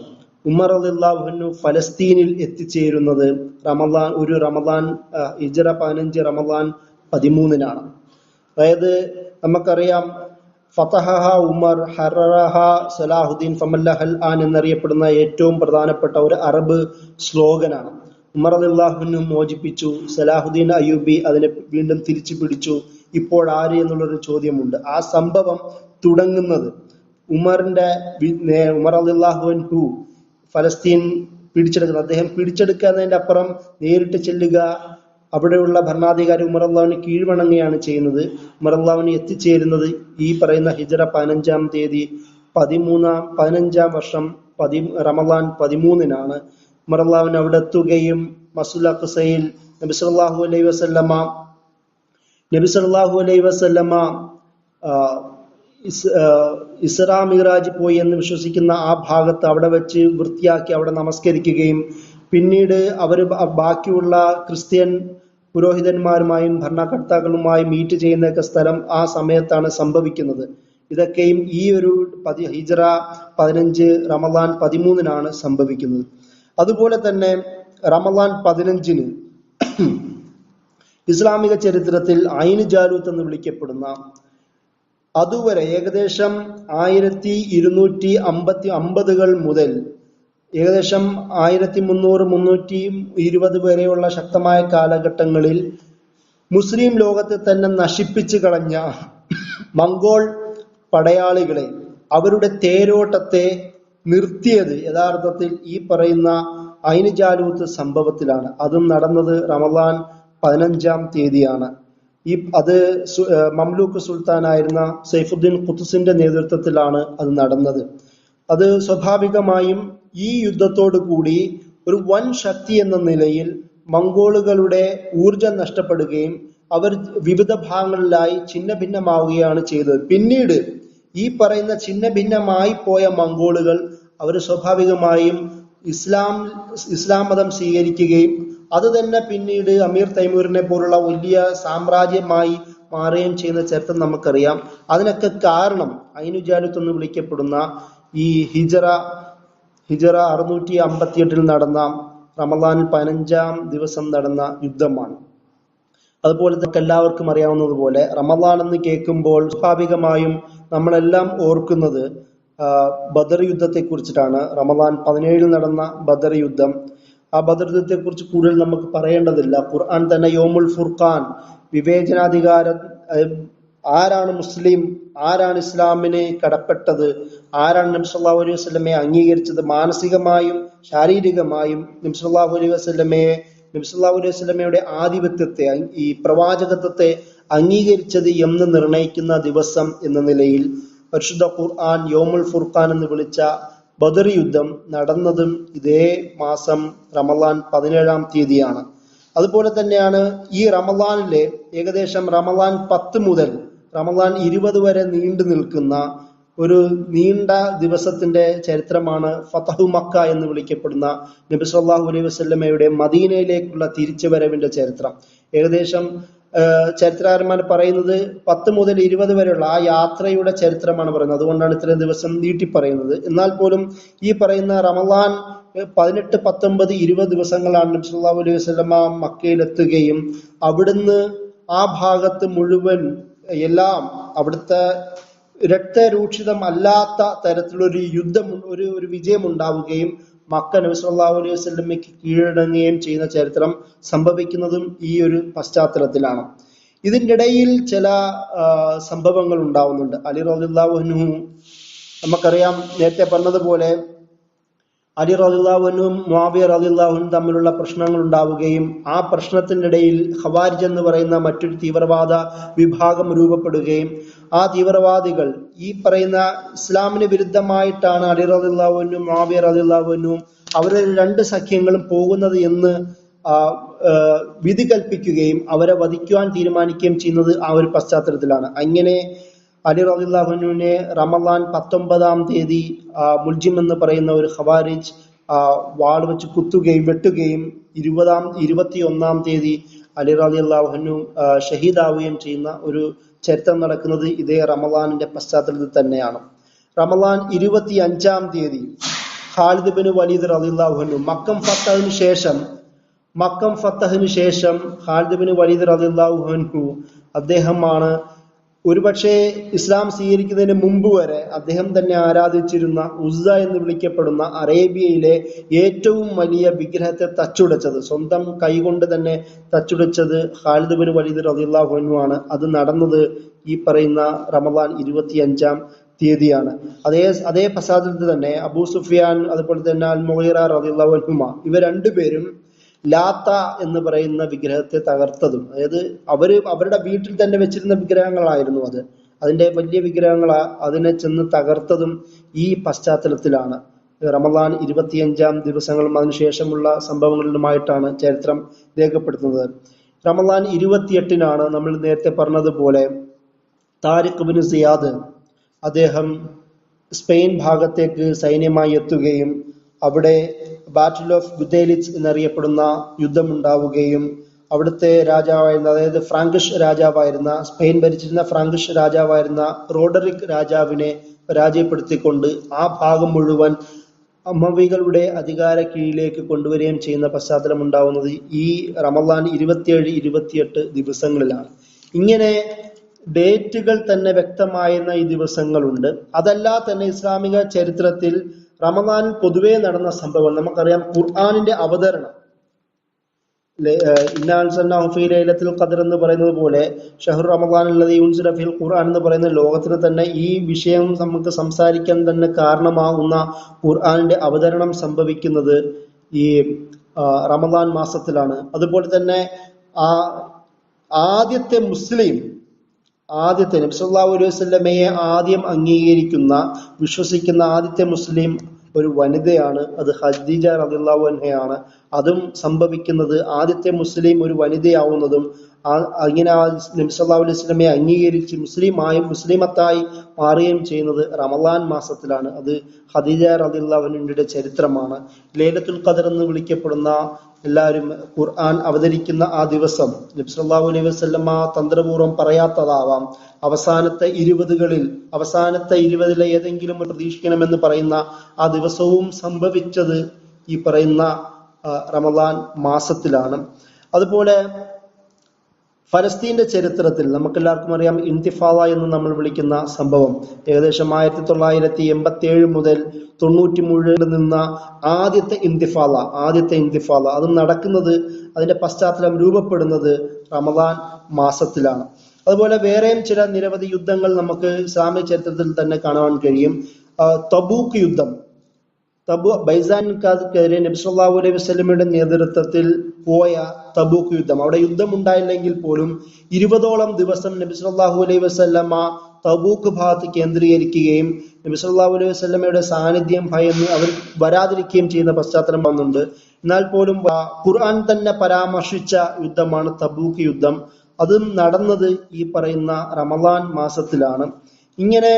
ഉമർ റളിയല്ലാഹു അൻഹു ഫലസ്തീനിൽ എത്തിച്ചേരുന്നത് റമദാൻ ഹിജറ 15 റമദാൻ 13-നാണ്. അതായത് നമുക്കറിയാം ഫതഹഹ ഉമർ ഹററഹ സലാഹുദ്ദീൻ ഫമല്ലഹൽ ആൻ എന്നറിയപ്പെടുന്ന ഏറ്റവും പ്രധാനപ്പെട്ട ഒരു അറബ് സ്ലോഗനാണ്. ഉമർ റളിയല്ലാഹു അൻഹു മോചിപ്പിച്ചു, സലാഹുദ്ദീൻ അയ്യൂബി അതിനെ വീണ്ടും തിരിച്ചു പിടിച്ചു, ഇപ്പോൾ ആര് എന്നുള്ളൊരു ചോദ്യമുണ്ട്. ആ സംഭവം തുടങ്ങുന്നത് ഉമർ റളിയല്ലാഹു അൻഹു ഫലസ്തീൻ പിടിച്ചെടുക്കുന്നത്. അദ്ദേഹം പിടിച്ചെടുക്കുന്നതിന്റെ അപ്പുറം നേരിട്ട് ചെല്ലുക, അവിടെയുള്ള ഭരണാധികാരി ഉമർ റളിയല്ലാഹുവിന് കീഴ്വണങ്ങുകയാണ് ചെയ്യുന്നത്. ഉമർ റളിയല്ലാഹു എത്തിച്ചേരുന്നത് ഈ പറയുന്ന ഹിജറ 15-ാം തീയതി 15-ാം വർഷം റമദാൻ 13-നാണ്. ഉമർ റളിയല്ലാഹു അവിടെ എത്തുകയും മസ്ജിദുൽ അഖ്സയിൽ നബി സല്ലല്ലാഹു അലൈഹി വസല്ലമ ഇസ്രാ മിറാജ് പോയി എന്ന് വിശ്വസിക്കുന്ന ആ ഭാഗത്ത് അവിടെ വെച്ച് വൃത്തിയാക്കി അവിടെ നമസ്കരിക്കുകയും പിന്നീട് അവർ ബാക്കിയുള്ള ക്രിസ്ത്യൻ പുരോഹിതന്മാരുമായും ഭരണകർത്താക്കളുമായും മീറ്റ് ചെയ്യുന്നൊക്കെ സ്ഥലം ആ സമയത്താണ് സംഭവിക്കുന്നത്. ഇതൊക്കെയും ഈ ഒരു ഹിജറ 15 റമദാൻ 13-നാണ് സംഭവിക്കുന്നത്. അതുപോലെ തന്നെ റമദാൻ 15-ന് ഇസ്ലാമിക ചരിത്രത്തിൽ ഐൻ ജാലൂത്ത് എന്ന് വിളിക്കപ്പെടുന്ന അതുവരെ ഏകദേശം 1250 മുതൽ ഏകദേശം 1300-320 വരെയുള്ള ശക്തമായ കാലഘട്ടങ്ങളിൽ മുസ്ലിം ലോകത്തെ തന്നെ നശിപ്പിച്ചു കളഞ്ഞ മംഗോൾ പടയാളികളെ, അവരുടെ തേരോട്ടത്തെ നിർത്തിയത് യഥാർത്ഥത്തിൽ ഈ പറയുന്ന ഐൻ ജാലൂത്ത് സംഭവത്തിലാണ്. അതും നടന്നത് റമദാൻ 15-ാം തീയതിയാണ്. അത് മംലൂക്ക് സുൽത്താനായിരുന്ന സൈഫുദ്ദീൻ ഖുത്സിന്റെ നേതൃത്വത്തിലാണ് അത് നടന്നത്. അത് സ്വാഭാവികമായും ഈ യുദ്ധത്തോടു കൂടി ഒരു വൻ ശക്തി എന്ന നിലയിൽ മംഗോളുകളുടെ ഊർജം നഷ്ടപ്പെടുകയും അവർ വിവിധ ഭാഗങ്ങളിലായി ഛിന്ന ഭിന്നമാവുകയാണ് ചെയ്തത്. പിന്നീട് ഈ പറയുന്ന ഛിന്ന ഭിന്നമായി പോയ മംഗോളുകൾ അവർ സ്വാഭാവികമായും ഇസ്ലാം മതം സ്വീകരിക്കുകയും അത് തന്നെ പിന്നീട് അമീർ തൈമൂരിനെ പോലുള്ള വലിയ സാമ്രാജ്യമായി മാറുകയും ചെയ്യുന്ന ചരിത്രം നമുക്കറിയാം. അതിനൊക്കെ കാരണം ഐനു ജാലൂത്ത് എന്ന് വിളിക്കപ്പെടുന്ന ഈ ഹിജറ 658 നടന്ന റമദാനിൽ 15-ാം ദിവസം നടന്ന യുദ്ധമാണ്. അതുപോലെ തന്നെ എല്ലാവർക്കും അറിയാവുന്നതുപോലെ റമദാൻ എന്ന് കേൾക്കുമ്പോൾ സ്വാഭാവികമായും നമ്മളെല്ലാം ഓർക്കുന്നത് ബദർ യുദ്ധത്തെ കുറിച്ചിട്ടാണ്. റമദാൻ 17 നടന്ന ബദർ യുദ്ധം. ആ ബദർ യുദ്ധത്തെ കുറിച്ച് കൂടുതൽ നമുക്ക് പറയേണ്ടതില്ല. ഖുർആൻ തന്നെ യോമുൽ ഫുർഖാൻ, വിവേചനാധികാരം, ആരാണ് മുസ്ലിം, ആരാണ് ഇസ്ലാമിന് കടപ്പെട്ടത്, ആരാണ് നബി സല്ലല്ലാഹു അലൈഹി വസല്ലമയെ അംഗീകരിച്ചത്, മാനസികമായും ശാരീരികമായും നബി സല്ലല്ലാഹു അലൈഹി വസല്ലമയുടെ ആധിപത്യത്തെ, ഈ പ്രവാചകത്വത്തെ അംഗീകരിച്ചത് എന്ന് നിർണയിക്കുന്ന ദിവസം എന്ന നിലയിൽ പരിശുദ്ധ ഖുർആൻ യൗമുൽ ഫുർഖാൻ എന്ന് വിളിച്ച ബദർ യുദ്ധം നടന്നതും ഇതേ മാസം റമളാൻ 17-ാം തീയതിയാണ്. അതുപോലെ തന്നെയാണ് ഈ റമളാനിലെ ഏകദേശം റമളാൻ 10 മുതൽ റമളാൻ 20 വരെ നീണ്ടു നിൽക്കുന്ന ഒരു നീണ്ട ദിവസത്തിന്റെ ചരിത്രമാണ് ഫതഹു മക്ക എന്ന് വിളിക്കപ്പെടുന്ന നബി സല്ലല്ലാഹു അലൈഹി വസല്ലമയുടെ മദീനയിലേക്കുള്ള തിരിച്ചുവരവിന്റെ ചരിത്രം. ഏകദേശം ചരിത്രകാരന്മാർ പറയുന്നത് 10 മുതൽ 20 വരെയുള്ള ആ യാത്രയുടെ ചരിത്രമാണ് പറയുന്നത്. അതുകൊണ്ടാണ് ഇത്രയും ദിവസം നീട്ടി പറയുന്നത്. എന്നാൽ പോലും ഈ പറയുന്ന റമളാൻ 18, 19, 20 ദിവസങ്ങളാണ് നബി സല്ലല്ലാഹു അലൈഹി വസല്ലമ മക്കയിലെത്തുകയും അവിടുന്ന് ആ ഭാഗത്ത് മുഴുവൻ എല്ലാം അവിടുത്തെ രക്തരൂക്ഷിതം അല്ലാത്ത തരത്തിലൊരു യുദ്ധം ഒരു വിജയം ഉണ്ടാവുകയും മക്ക നബി സല്ലല്ലാഹു അലൈഹി വസല്ലമയ്ക്ക് കീഴടങ്ങുകയും ചെയ്യുന്ന ചരിത്രം സംഭവിക്കുന്നതും ഈ ഒരു പശ്ചാത്തലത്തിലാണ്. ഇതിൻ്റെ ഇടയിൽ ചില സംഭവങ്ങൾ ഉണ്ടാവുന്നുണ്ട്. അലി റളിയല്ലാഹു അൻഹു, നമുക്കറിയാം നേരത്തെ പറഞ്ഞതുപോലെ അലി റളിയല്ലാഹു അൻഹും മുആവിയ റളിയല്ലാഹു അൻഹും തമ്മിലുള്ള പ്രശ്നങ്ങൾ ഉണ്ടാവുകയും ആ പ്രശ്നത്തിനിടയിൽ ഖവാരിജ് എന്ന് പറയുന്ന മറ്റൊരു തീവ്രവാദ വിഭാഗം രൂപപ്പെടുകയും ആ തീവ്രവാദികൾ ഈ പറയുന്ന ഇസ്ലാമിന് വിരുദ്ധമായിട്ടാണ് അലി റളിയല്ലാഹു അൻഹും മുആവിയ റളിയല്ലാഹു അൻഹും അവരുടെ രണ്ട് സഖ്യങ്ങളും പോകുന്നത് എന്ന് വിധി കൽപ്പിക്കുകയും അവരെ വധിക്കുവാൻ തീരുമാനിക്കുകയും ചെയ്യുന്നത് ആ ഒരു പശ്ചാത്തലത്തിലാണ്. അങ്ങനെ അലി റളിയല്ലാഹു അൻഹുവിനെ റമളാൻ 19-ാം തീയതി മുൽജിം എന്ന് പറയുന്ന ഒരു ഖവാരിജ് വാൾ വെച്ച് കുത്തുകയും വെട്ടുകയും 21-ാം തീയതി അലി റളിയല്ലാഹു അൻഹു ഷഹീദാവുകയും ചെയ്യുന്ന ഒരു ചരിത്രം നടക്കുന്നത് ഇതേ റമളാനിന്റെ പശ്ചാത്തലത്തിൽ തന്നെയാണ്. റമളാൻ 25-ാം തീയതി ഖാലിദ് ബിൻ വലീദ് റളിയല്ലാഹു അൻഹു മക്കം ഫത്തഹിന് ശേഷം ഖാലിദ് ബിൻ വലീദ് റളിയല്ലാഹു അൻഹു അദ്ദേഹമാണ് ഒരുപക്ഷെ ഇസ്ലാം സ്വീകരിക്കുന്നതിന് മുമ്പ് വരെ അദ്ദേഹം തന്നെ ആരാധിച്ചിരുന്ന ഉസ്സ എന്ന് വിളിക്കപ്പെടുന്ന അറേബ്യയിലെ ഏറ്റവും വലിയ വിഗ്രഹത്തെ തച്ചുടച്ചത്, സ്വന്തം കൈകൊണ്ട് തന്നെ തച്ചുടച്ചത് ഖാലിദ് ബിൻ വലീദ് റളിയല്ലാഹു അൻഹു ആണ്. അത് നടന്നത് ഈ പറയുന്ന റമളാൻ 25-ാം തീയതിയാണ്. അതേ പശ്ചാത്തലത്തിൽ തന്നെ അബൂ സുഫിയാൻ അതുപോലെ തന്നെ അൽ മുഗീറ റളിയല്ലാഹു അൻഹുമ ഇവർ രണ്ടുപേരും ലാത്ത എന്ന് പറയുന്ന വിഗ്രഹത്തെ തകർത്തതും, അതായത് അവരുടെ വീട്ടിൽ തന്നെ വെച്ചിരുന്ന വിഗ്രഹങ്ങളായിരുന്നു അതിന്റെ വലിയ വിഗ്രഹങ്ങളാ, അതിനെ ചെന്ന് തകർത്തതും ഈ പശ്ചാത്തലത്തിലാണ്. റമളാൻ 25-ാം ദിവസങ്ങളും അതിനുശേഷമുള്ള സംഭവങ്ങളിലുമായിട്ടാണ് ചരിത്രം രേഖപ്പെടുത്തുന്നത്. റമളാൻ 28-നാണ് നമ്മൾ നേരത്തെ പറഞ്ഞതുപോലെ താരിഖ് ബിൻ സിയാദ് അദ്ദേഹം സ്പെയിൻ ഭാഗത്തേക്ക് സൈന്യമായി എത്തുകയും അവിടെ ബാറ്റിൽ ഓഫ് ഗുദേലിച്ച് എന്നറിയപ്പെടുന്ന യുദ്ധമുണ്ടാവുകയും അവിടുത്തെ രാജാവായിരുന്ന, അതായത് ഫ്രാങ്കിഷ് രാജാവായിരുന്ന, സ്പെയിൻ ഭരിച്ചിരുന്ന ഫ്രാങ്കിഷ് രാജാവായിരുന്ന റോഡറിക് രാജാവിനെ പരാജയപ്പെടുത്തിക്കൊണ്ട് ആ ഭാഗം മുഴുവൻ അമവികളുടെ അധികാര കീഴിലേക്ക് കൊണ്ടുവരികയും ചെയ്യുന്ന പശ്ചാത്തലം ഉണ്ടാവുന്നത് ഈ റമളാൻ 27, 28 ദിവസങ്ങളിലാണ്. ഇങ്ങനെ ഡേറ്റുകൾ തന്നെ വ്യക്തമായിരുന്ന ഈ ദിവസങ്ങളുണ്ട്. അതല്ല തന്നെ ഇസ്ലാമിക ചരിത്രത്തിൽ റമളാൻ പൊതുവെ നടന്ന സംഭവം നമുക്കറിയാം. ഖുർആനിന്റെ അവതരണം, ഇന്നാ അൻസൽനാഹു ഫീ ലൈലത്തുൽ ഖദ്ർ എന്ന് പറയുന്നത് പോലെ ഷഹ്റു റമളാൻ അല്ലദീ ഉൻസില ഫീൽ ഖുർആൻ എന്ന് പറയുന്ന ലോകത്തിന് തന്നെ ഈ വിഷയം നമുക്ക് സംസാരിക്കാൻ തന്നെ കാരണമാകുന്ന ഖുർആനിന്റെ അവതരണം സംഭവിക്കുന്നത് ഈ റമളാൻ മാസത്തിലാണ്. അതുപോലെ തന്നെ ആദ്യത്തെ നബി സല്ലല്ലാഹു അലൈഹി വസല്ലമയെ ആദ്യം അംഗീകരിക്കുന്ന വിശ്വസിക്കുന്ന ആദ്യത്തെ മുസ്ലിം ഒരു വനിതയാണ്, അത് ഖദീജ റളിയല്ലാഹു അൻഹയാണ്. അതും സംഭവിക്കുന്നത് ആദ്യത്തെ മുസ്ലിം ഒരു വനിതയാവുന്നതും അങ്ങനെ നബി സല്ലല്ലാഹു അലൈഹി വസല്ലമയെ അംഗീകരിച്ച് മുസ്ലിമത്തായി മാറുകയും ചെയ്യുന്നത് റമളാൻ മാസത്തിലാണ്. അത് ഖദീജ റളിയല്ലാഹു അൻഹയുടെ ചരിത്രമാണ്. ലൈലത്തുൽ ഖദ്ർ എന്ന് വിളിക്കപ്പെടുന്ന എല്ലാവരും ഖുർആൻ അവതരിക്കുന്ന ആ ദിവസം നബി സല്ലല്ലാഹു അലൈഹി വസല്ലമ തന്ത്രപൂർവ്വം പറയാത്തതാവാം. അവസാനത്തെ 20-ലെ ഏതെങ്കിലും പ്രതീക്ഷിക്കണമെന്ന് പറയുന്ന ആ ദിവസവും സംഭവിച്ചത് ഈ പറയുന്ന റമളാൻ മാസത്തിലാണ്. അതുപോലെ ഫലസ്തീന്റെ ചരിത്രത്തിൽ നമുക്കെല്ലാവർക്കും അറിയാം ഇൻതിഫാദ എന്ന് നമ്മൾ വിളിക്കുന്ന സംഭവം ഏകദേശം 1987 മുതൽ 93 നിന്ന ആദ്യത്തെ ഇൻതിഫാദ അത് നടക്കുന്നത്, അതിന്റെ പശ്ചാത്തലം രൂപപ്പെടുന്നത് റമളാൻ മാസത്തിലാണ്. അതുപോലെ വേറെയും ചില നിരവധി യുദ്ധങ്ങൾ നമുക്ക് ഇസ്ലാമിക ചരിത്രത്തിൽ തന്നെ കാണാൻ കഴിയും. തബൂക്ക് യുദ്ധം, ബൈസാൻകാർക്കെതിരെ നബി സല്ലല്ലാഹു അലൈഹി വസല്ലമയുടെ നേതൃത്വത്തിൽ പോയ തബൂക്ക് യുദ്ധം, അവിടെ യുദ്ധം ഉണ്ടായില്ലെങ്കിൽ പോലും 20ഓളം ദിവസം നബി സല്ലല്ലാഹു അലൈഹി വസല്ലമ തബൂക്ക് ഭാഗത്ത് കേന്ദ്രീകരിക്കുകയും നബി സല്ലല്ലാഹു അലൈഹി വസല്ലമയുടെ സാന്നിധ്യം ഭയന്ന് അവർ വരാതിരിക്കുകയും ചെയ്യുന്ന പശ്ചാത്തലം വന്നുണ്ട്. എന്നാൽ പോലും ഖുർആൻ തന്നെ പരാമർശിച്ച യുദ്ധമാണ് തബൂക്ക് യുദ്ധം. അതും നടന്നത് ഈ പറയുന്ന റമദാൻ മാസത്തിലാണ്. ഇങ്ങനെ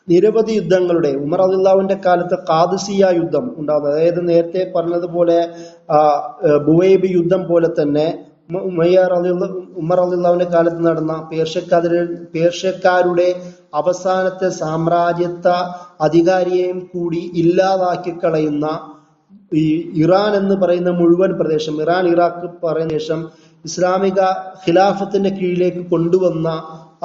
നിരവധി യുദ്ധങ്ങളുടെ ഉമർ റളിയല്ലാഹുവിന്റെ കാലത്ത് ഖാദിസിയ യുദ്ധം ഉണ്ടാകുന്നത്, അതായത് നേരത്തെ പറഞ്ഞതുപോലെ ബുവൈബ് യുദ്ധം പോലെ തന്നെ ഉമർ റളിയല്ലാഹുവിന്റെ കാലത്ത് നടന്ന പേർഷ്യക്കാരുടെ അവസാനത്തെ സാമ്രാജ്യത്വ അധികാരിയെയും കൂടി ഇല്ലാതാക്കി കളയുന്ന ഈ ഇറാൻ എന്ന് പറയുന്ന മുഴുവൻ പ്രദേശം, ഇറാൻ ഇറാഖ് പറയുന്ന ശേഷം ഇസ്ലാമിക ഖിലാഫത്തിന്റെ കീഴിലേക്ക് കൊണ്ടുവന്ന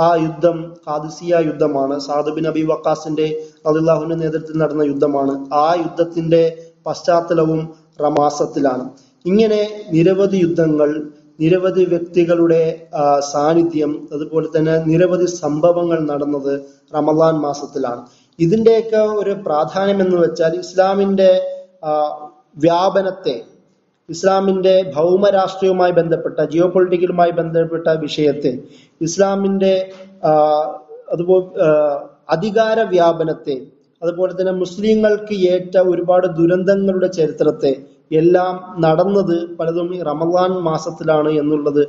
ആ യുദ്ധം ഖാദിസിയ യുദ്ധമാണ്. സഅദ് ബിൻ അബി വഖാസിന്റെ റളിയല്ലാഹുവിന്റെ നേതൃത്വത്തിൽ നടന്ന യുദ്ധമാണ്. ആ യുദ്ധത്തിന്റെ പശ്ചാത്തലവും റമാസത്തിലാണ്. ഇങ്ങനെ നിരവധി യുദ്ധങ്ങൾ, നിരവധി വ്യക്തികളുടെ സാന്നിധ്യം, അതുപോലെ തന്നെ നിരവധി സംഭവങ്ങൾ നടന്നത് റമദാൻ മാസത്തിലാണ്. ഇതിന്റെയൊക്കെ ഒരു പ്രാധാന്യം എന്ന് വെച്ചാൽ ഇസ്ലാമിന്റെ വ്യാപനത്തെ, ഇസ്ലാമിന്റെ ഭൗമരാഷ്ട്രീയവുമായി ബന്ധപ്പെട്ട, ജിയോ പൊളിറ്റിക്കലുമായി ബന്ധപ്പെട്ട വിഷയത്തെ, ഇസ്ലാമിന്റെ അതുപോലെ അധികാര വ്യാപനത്തെ, അതുപോലെ തന്നെ മുസ്ലിങ്ങൾക്ക് ഏറ്റ ഒരുപാട് ദുരന്തങ്ങളുടെ ചരിത്രത്തെ എല്ലാം നടന്നത് പലതും ഈ റമദാൻ മാസത്തിലാണ് എന്നുള്ളത്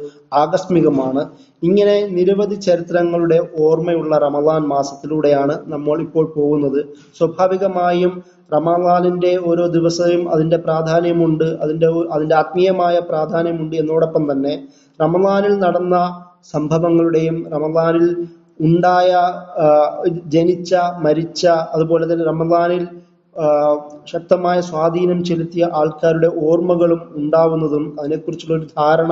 ആകസ്മികമാണ്. ഇങ്ങനെ നിരവധി ചരിത്രങ്ങളുടെ ഓർമ്മയുള്ള റമദാൻ മാസത്തിലൂടെയാണ് നമ്മൾ ഇപ്പോൾ പോകുന്നത്. സ്വാഭാവികമായും റമദാനിന്റെ ഓരോ ദിവസവും അതിന്റെ പ്രാധാന്യമുണ്ട്, അതിന്റെ ആത്മീയമായ പ്രാധാന്യമുണ്ട്. എന്നോടൊപ്പം തന്നെ റമദാനിൽ നടന്ന സംഭവങ്ങളുടെയും റമദാനിൽ ഉണ്ടായ ജനിച്ച, മരിച്ച, അതുപോലെ തന്നെ റമദാനിൽ ശക്തമായ സ്വാധീനം ചെലുത്തിയ ആൾക്കാരുടെ ഓർമ്മകളും ഉണ്ടാവുന്നതും അതിനെക്കുറിച്ചുള്ള ഒരു ധാരണ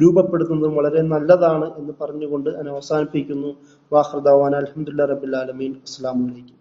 രൂപപ്പെടുത്തുന്നതും വളരെ നല്ലതാണ് എന്ന് പറഞ്ഞുകൊണ്ട് ഞാൻ അവസാനിപ്പിക്കുന്നു. വാഖിർ ദഅവാന അൽഹംദുലില്ലാഹി റബ്ബിൽ ആലമീൻ. അസ്സലാമു അലൈക്കും.